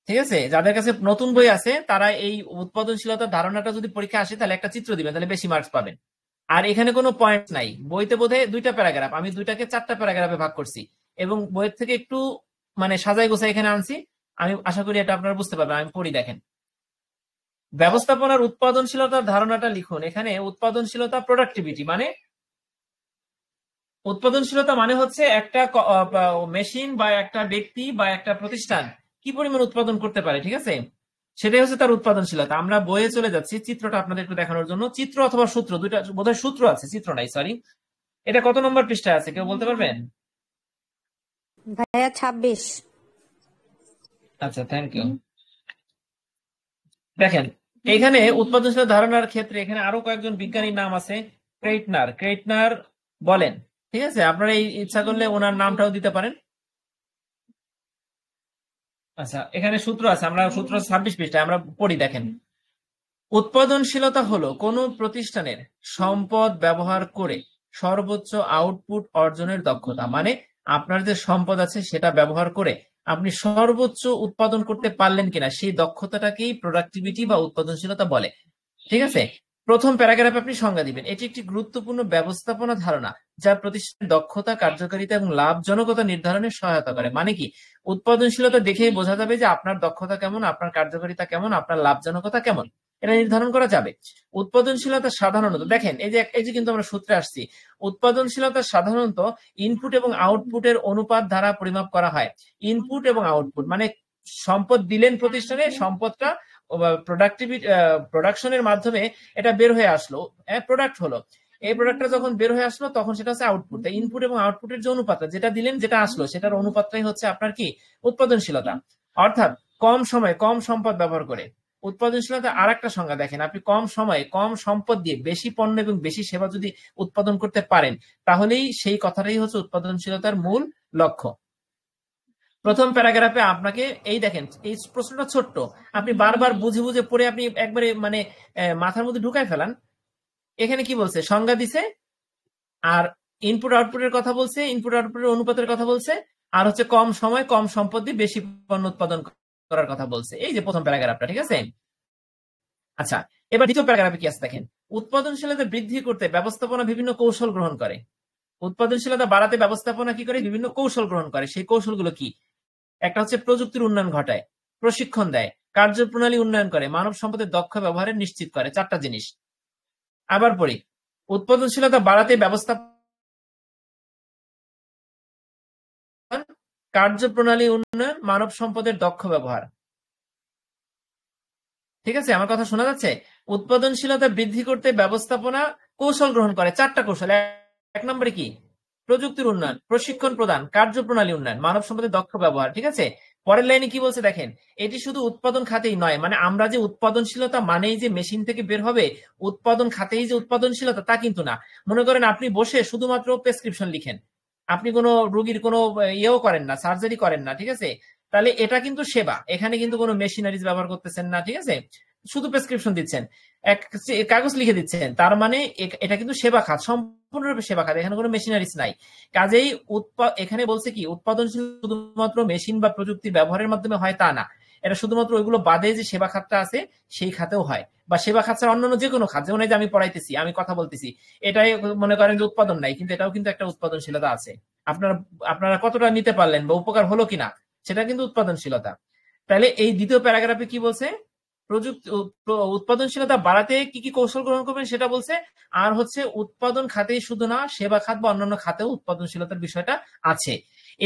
ঠিক আছে, যাদের কাছে নতুন বই আছে তারা এই উৎপাদনশীলতার ধারণাটা যদি পরীক্ষা আসে তাহলে একটা চিত্র দিবেন, তাহলে বেশি মার্কস পাবেন। আর এখানে কোনো পয়েন্ট নাই, বইতে বোধহয় 2টা প্যারাগ্রাফ, আমি 2টাকে 4টা প্যারাগ্রাফে ভাগ করছি এবং বইয়ের থেকে একটু মানে সাজাই গোছাই এখানে আনছি। আমি আশা করি এটা আপনারা বুঝতে পারবেন। আমি পড়ি, দেখেন। ব্যবস্থাপনার উৎপাদনশীলতার ধারণাটা লিখুন। এখানে উৎপাদনশীলতা, প্রোডাক্টিভিটি মানে, উৎপাদনশীলতা মানে হচ্ছে একটা মেশিন বা একটা ব্যক্তি বা একটা প্রতিষ্ঠান কি পরিমাণ উৎপাদন করতে পারে, ঠিক আছে, সেটাই হচ্ছে তার উৎপাদনশীলতা। আমরা বইয়ে চলে যাচ্ছি চিত্রটা আপনাদের একটু দেখানোর জন্য। চিত্র অথবা সূত্র, দুইটা বোধহয় সূত্র আছে, চিত্র নাই, সরি। এটা কত নম্বর পৃষ্ঠায় আছে কেউ বলতে পারবেন? ভাইয়া 26। আচ্ছা, থ্যাংক ইউ। দেখেন, এখানে উৎপাদনশীল ধারণার ক্ষেত্রে এখানে আরো কয়েকজন বিজ্ঞানীর নাম আছে। ক্রেইটনার বলেন, ঠিক আছে, আপনারা এই ইচ্ছা করলে ওনার নামটাও দিতে পারেন। আচ্ছা, এখানে সূত্র আছে, আমরা সূত্র 26 পৃষ্ঠায় আমরা পড়ি, দেখেন। উৎপাদনশীলতা হলো কোনো প্রতিষ্ঠানের সম্পদ ব্যবহার করে সর্বোচ্চ আউটপুট অর্জনের দক্ষতা, মানে আপনার যে সম্পদ আছে সেটা ব্যবহার করে আপনি সর্বোচ্চ উৎপাদন করতে পারলেন কিনা, সেই দক্ষতাটাকেই প্রোডাক্টিভিটি বা উৎপাদনশীলতা বলে। ঠিক আছে, প্রথম প্যারাগ্রাফে আপনি সংজ্ঞা দিবেন, এটি একটি গুরুত্বপূর্ণ ব্যবস্থাপনা ধারণা যা প্রতিষ্ঠানের দক্ষতা, কার্যকারিতা এবং লাভজনকতা নির্ধারণে সহায়তা করে। মানে কি, উৎপাদনশীলতা দেখেই বোঝা যাবে যে আপনার দক্ষতা কেমন, আপনার কার্যকারিতা কেমন, আপনার লাভজনকতা কেমন, এটা নির্ধারণ করা যাবে। উৎপাদনশীলতা সাধারণত, দেখেন এই যে কিন্তু আমরা সূত্রে আসছি, উৎপাদনশীলতা সাধারণত ইনপুট এবং আউটপুটের অনুপাত দ্বারা পরিমাপ করা হয়। ইনপুট এবং আউটপুট মানে সম্পদ দিলেন প্রতিষ্ঠানে, সম্পদটা প্রোডাকশনের মাধ্যমে এটা বের হয়ে আসলো, প্রোডাক্ট হলো। এই প্রোডাক্টটা যখন বের হয়ে আসলো তখন সেটা হচ্ছে আউটপুট। ইনপুট এবং আউটপুটের যে অনুপাতটা, যেটা দিলেন যেটা আসলো, সেটার অনুপাতটাই হচ্ছে আপনার কি উৎপাদনশীলতা। অর্থাৎ কম সময়ে কম সম্পদ ব্যবহার করে। উৎপাদনশীলতা আর একটা সংজ্ঞা দেখেন, আপনি কম সময়ে কম সম্পদ দিয়ে বেশি পণ্য এবং বেশি সেবা যদি উৎপাদন করতে পারেন, তাহলেই সেই কথাটাই হচ্ছে উৎপাদনশীলতার মূল লক্ষ্য। প্রথম প্যারাগ্রাফে আপনাকে এই দেখেন, এই প্রশ্নটা ছোট্ট, আপনি বারবার বুঝে বুঝে পড়ে আপনি একবারে মানে মাথার মধ্যে ঢুকায় ফেলান। এখানে কি বলছে, সংজ্ঞা দিছে, আর ইনপুট আউটপুটের কথা বলছে, ইনপুট আউটপুটের অনুপাতের কথা বলছে, আর হচ্ছে কম সময় কম সম্পদ দিয়ে বেশি পণ্য উৎপাদন করার কথা বলছে। এই যে প্রথম প্যারাগ্রাফটা, ঠিক আছে। আচ্ছা, এবার দ্বিতীয় প্যারাগ্রাফে কি আছে দেখেন, উৎপাদনশীলতা বৃদ্ধি করতে ব্যবস্থাপনা বিভিন্ন কৌশল গ্রহণ করে। উৎপাদনশীলতা বাড়াতে ব্যবস্থাপনা কি করে, বিভিন্ন কৌশল গ্রহণ করে। সেই কৌশলগুলো কি? একটা হচ্ছে প্রযুক্তির উন্নয়ন ঘটায়, প্রশিক্ষণ দেয়, কার্যপ্রণালী উন্নয়ন করে, মানব সম্পদের দক্ষ ব্যবহারের নিশ্চিত করে। 4টা জিনিস। আবার পড়ি, উৎপাদনশীলতা বাড়াতে ব্যবস্থাপনা, কার্যপ্রণালী উন্নয়ন, মানব সম্পদের দক্ষ ব্যবহার। ঠিক আছে, আমার কথা শোনা যাচ্ছে? উৎপাদনশীলতা বৃদ্ধি করতে ব্যবস্থাপনা কৌশল গ্রহণ করে, 4টা কৌশল। এক নম্বরে কি, প্রযুক্তির উন্নয়ন, প্রশিক্ষণ প্রদান, কার্যপ্রণালী উন্নয়ন, মানব সম্পদের দক্ষ ব্যবহার। ঠিক আছে, পরের লাইনে কি বলছে দেখেন, এটি শুধু উৎপাদন খাতেই নয়, মানে আমরা যে উৎপাদনশীলতা মানেই যে মেশিন থেকে বের হবে, উৎপাদন খাতেই যে উৎপাদনশীলতা তা কিন্তু না। মনে করেন আপনি বসে শুধুমাত্র প্রেসক্রিপশন লিখেন, আপনি কোনো রোগীর কোনো ইয়েও করেন না, সার্জারি করেন না, ঠিক আছে, তাহলে এটা কিন্তু সেবা, এখানে কিন্তু কোনো মেশিনারিজ ব্যবহার করতেছেন না। ঠিক আছে, শুধু প্রেসক্রিপশন দিচ্ছেন, এক কাগজ লিখে দিচ্ছেন, তার মানে এটা কিন্তু সেবা খাত, সম্পূর্ণরূপে সেবা খাত, এখানে কোনো মেশিনারিজ নাই। কাজেই এখানে বলছে কি উৎপাদনশীল শুধুমাত্র মেশিন বা প্রযুক্তির ব্যবহারের মাধ্যমে হয় তা না, এটা শুধুমাত্র ওইগুলো বাদে যে সেবা খাতটা আছে সেই খাতেও হয়, বা সেবা খাত ছাড়া অন্যান্য যে কোনো খাত, যেমন এই যে আমি পড়াইতেছি, আমি কথা বলতেছি, এটাই মনে করেন যে উৎপাদন নাই, কিন্তু এটাও কিন্তু একটা উৎপাদনশীলতা আছে। আপনারা আপনারা কতটা নিতে পারলেন বা উপকার হলো কিনা, সেটা কিন্তু উৎপাদনশীলতা। তাহলে এই দ্বিতীয় প্যারাগ্রাফে কি বলছে, প্রযুক্তি উৎপাদনশীলতা বাড়াতে কি কি কৌশল গ্রহণ করবেন সেটা বলছে। আর হচ্ছে উৎপাদন খাতেই শুধু না, সেবা খাত বা অন্যান্য খাতেও উৎপাদনশীলতার বিষয়টা আছে,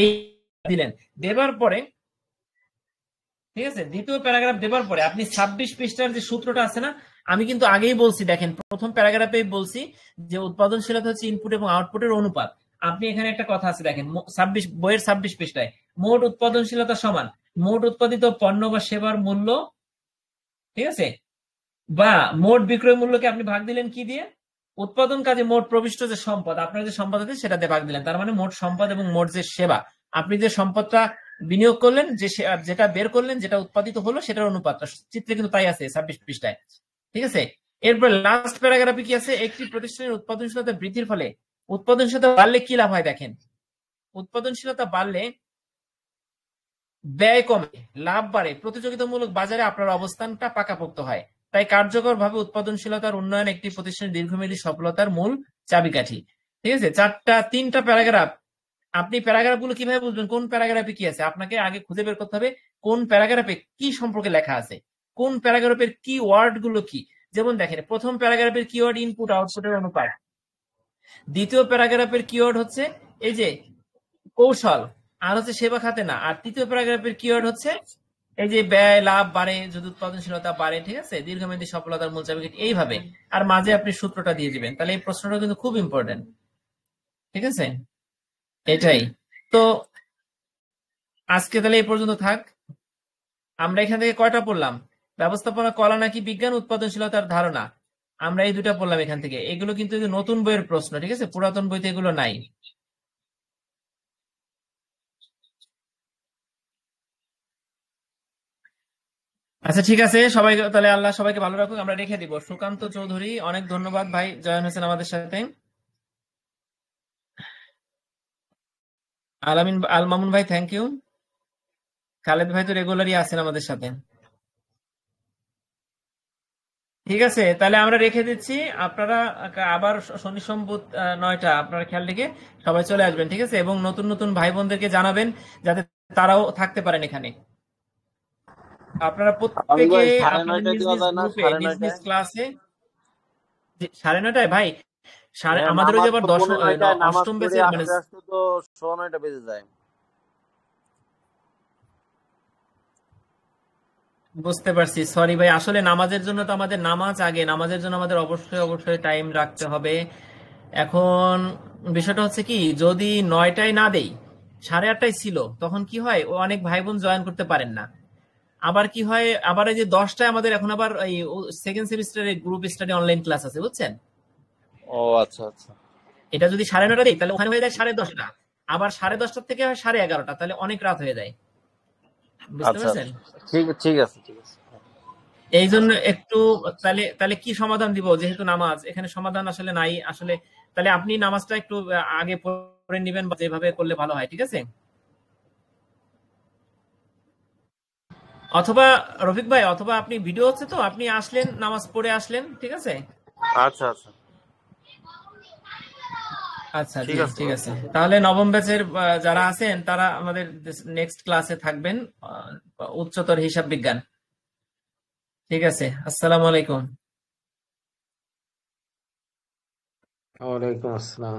এই দিলেন। দেবার পরে, ঠিক আছে, দ্বিতীয় প্যারাগ্রাফ দেবার পরে আপনি 26 পৃষ্ঠার যে সূত্রটা আছে না, আমি কিন্তু আগেই বলছি, দেখেন প্রথম প্যারাগ্রাফে বলছি যে উৎপাদনশীলতা হচ্ছে ইনপুট এবং আউটপুটের অনুপাত। আপনি এখানে একটা কথা আছে দেখেন, 26 বইয়ের 26 পৃষ্ঠায়, মোট উৎপাদনশীলতা সমান মোট উৎপাদিত পণ্য বা সেবার মূল্য, ঠিক আছে, বা মোট বিক্রয় মূল্যকে আপনি ভাগ দিলেন কি দিয়ে, উৎপাদন কাজে মোট প্রবিষ্ট যে সম্পদ, আপনার যে সম্পদ আছে সেটা দিয়ে ভাগ দিলেন, তার মানে মোট সম্পদ এবং মোট যে সেবা, আপনি যে সম্পদটা বিনিয়োগ করলেন, যে যেটা বের করলেন, যেটা উৎপাদিত হলো, সেটার অনুপাতটা চিত্রে কিন্তু তাই আছে 26 পৃষ্ঠায়, ঠিক আছে। এরপর লাস্ট প্যারাগ্রাফে কি আছে, একটি প্রতিষ্ঠানের উৎপাদনশীলতা বৃদ্ধির ফলে, উৎপাদনশীলতা বাড়লে কি লাভ হয়, দেখেন উৎপাদনশীলতা বাড়লে ব্যয় কমে, লাভ বাড়ে, প্রতিযোগিতামূলক বাজারে আপনার অবস্থানটা পাকাপোক্ত হয়। তাই কার্যকরভাবে উৎপাদনশীলতার উন্নয়ন একটি প্রতিষ্ঠানের দীর্ঘমেয়াদী সফলতার মূল চাবিকাঠি। ঠিক আছে, তিনটা প্যারাগ্রাফ। আপনি প্যারাগ্রাফগুলো কিভাবে বুঝবেন কোন প্যারাগ্রাফে কি আছে, আপনাকে আগে খুঁজে বের করতে হবে কোন প্যারাগ্রাফে কি সম্পর্কে লেখা আছে, কোন প্যারাগ্রাফের কি ওয়ার্ড গুলো কি। যেমন দেখেন, প্রথম প্যারাগ্রাফের কিওয়ার্ড ইনপুট আউটপুটের অনুপাত, দ্বিতীয় প্যারাগ্রাফের কিওয়ার্ড হচ্ছে এই যে কৌশল, আর হচ্ছে সেবা খাতে না, আর তৃতীয় প্যারাগ্রাফের কিওয়ার্ড হচ্ছে এই যে ব্যয় লাভ বাড়ে যদি উৎপাদনশীলতা বাড়ে, ঠিক আছে, দীর্ঘমেয়াদী সফলতার মূল চাবিকাঠি, এইভাবে। আর মাঝে আপনি সূত্রটা দিয়ে দিবেন, তাহলে এই প্রশ্নটা কিন্তু খুব ইম্পর্টেন্ট, ঠিক আছে, এটাই। তো আজকে তাহলে এই পর্যন্ত থাক। আমরা এখান থেকে কয়টা পড়লাম, ব্যবস্থাপনা কলা নাকি বিজ্ঞান, উৎপাদনশীলতার ধারণা, আমরা এই দুটা পড়লাম এখান থেকে। এগুলো কিন্তু নতুন বইয়ের প্রশ্ন, ঠিক আছে, পুরাতন বইতে এগুলো নাই। আচ্ছা ঠিক আছে, সবাই তাহলে আল্লাহ সবাইকে ভালো রাখুক, আমরা রেখে দিব। সুকান্ত চৌধুরী, অনেক ধন্যবাদ ভাই, জয়েন হয়েছেন আমাদের সাথে। আলামিন আল মামুন ভাই, থ্যাংক ইউ। খালেদ ভাই তো রেগুলারই আছেন আমাদের সাথে। ঠিক আছে, তাহলে আমরা রেখে দিচ্ছি। আপনারা আবার শনি সোম বুধ 9টা আপনারা খেয়াল রেখে সবাই চলে আসবেন, ঠিক আছে, এবং নতুন নতুন ভাই বোনদেরকে জানাবেন যাতে তারাও থাকতে পারেন এখানে। আপনারা আমি প্রত্যেকে ভাই 9:30টায় আপনাদের নিজ দেওয়া নিজ যায় না? গ্রুপে নিজ 9:30টায়? নিজ ক্লাসে। 9:30 ভাই, হ্যাঁ, আমাদের ওই নামাজ যে আবার তো 9:30টায়, নামাজ অষ্টম পড়ে ব্যাচের মানে আসতে আসতে তো 9:30 বেজে যায়। বুঝতে পারছি, সরি ভাই, আসলে নামাজের জন্য তো আমাদের নামাজ আগে, নামাজের জন্য আমাদের অবশ্যই অবশ্যই টাইম রাখতে হবে। এখন বিষয়টা হচ্ছে কি, যদি 9টায় না দেই, 8:30টায় ছিল, তখন কি হয়, ও অনেক ভাই বোন জয়েন করতে পারেন না। আবার কি হয়, আবার এই যে 10টায় আমাদের এখন আবার এই সেকেন্ড সেমিস্টারের গ্রুপ স্টাডি অনলাইন ক্লাস আছে, বুঝছেন। ও আচ্ছা আচ্ছা এটা যদি 9:30 দিই, তাহলে ওখানে হয়ে যায় 10:30, আবার 10:30 থেকে হয় 11:30, তাহলে অনেক রাত হয়ে যায়, বুঝতে আচ্ছা পারছেন। ঠিক ঠিক আছে ঠিক আছে। এই জন্য একটু, তাহলে তাহলে কি সমাধান দিব, যেহেতু নামাজ এখানে সমাধান আসলে নাই আসলে, তাহলে আপনি নামাজটা একটু আগে পড়ে নিবেন, বা যেভাবে করলে ভালো হয়, ঠিক আছে। অথবা রফিক ভাই, অথবা আপনি ভিডিও হচ্ছে তো, আপনি আসলেন নামাজ পড়ে আসলেন, ঠিক আছে। আচ্ছা আচ্ছা আচ্ছা জি ঠিক আছে ঠিক ভাই। আছে, তাহলে নবম ব্যাচের যারা আছেন তারা আমাদের নেক্সট ক্লাসে থাকবেন, উচ্চতর হিসাব বিজ্ঞান। ঠিক আছে, আসসালামু আলাইকুম। ওয়ালাইকুম আসসালাম।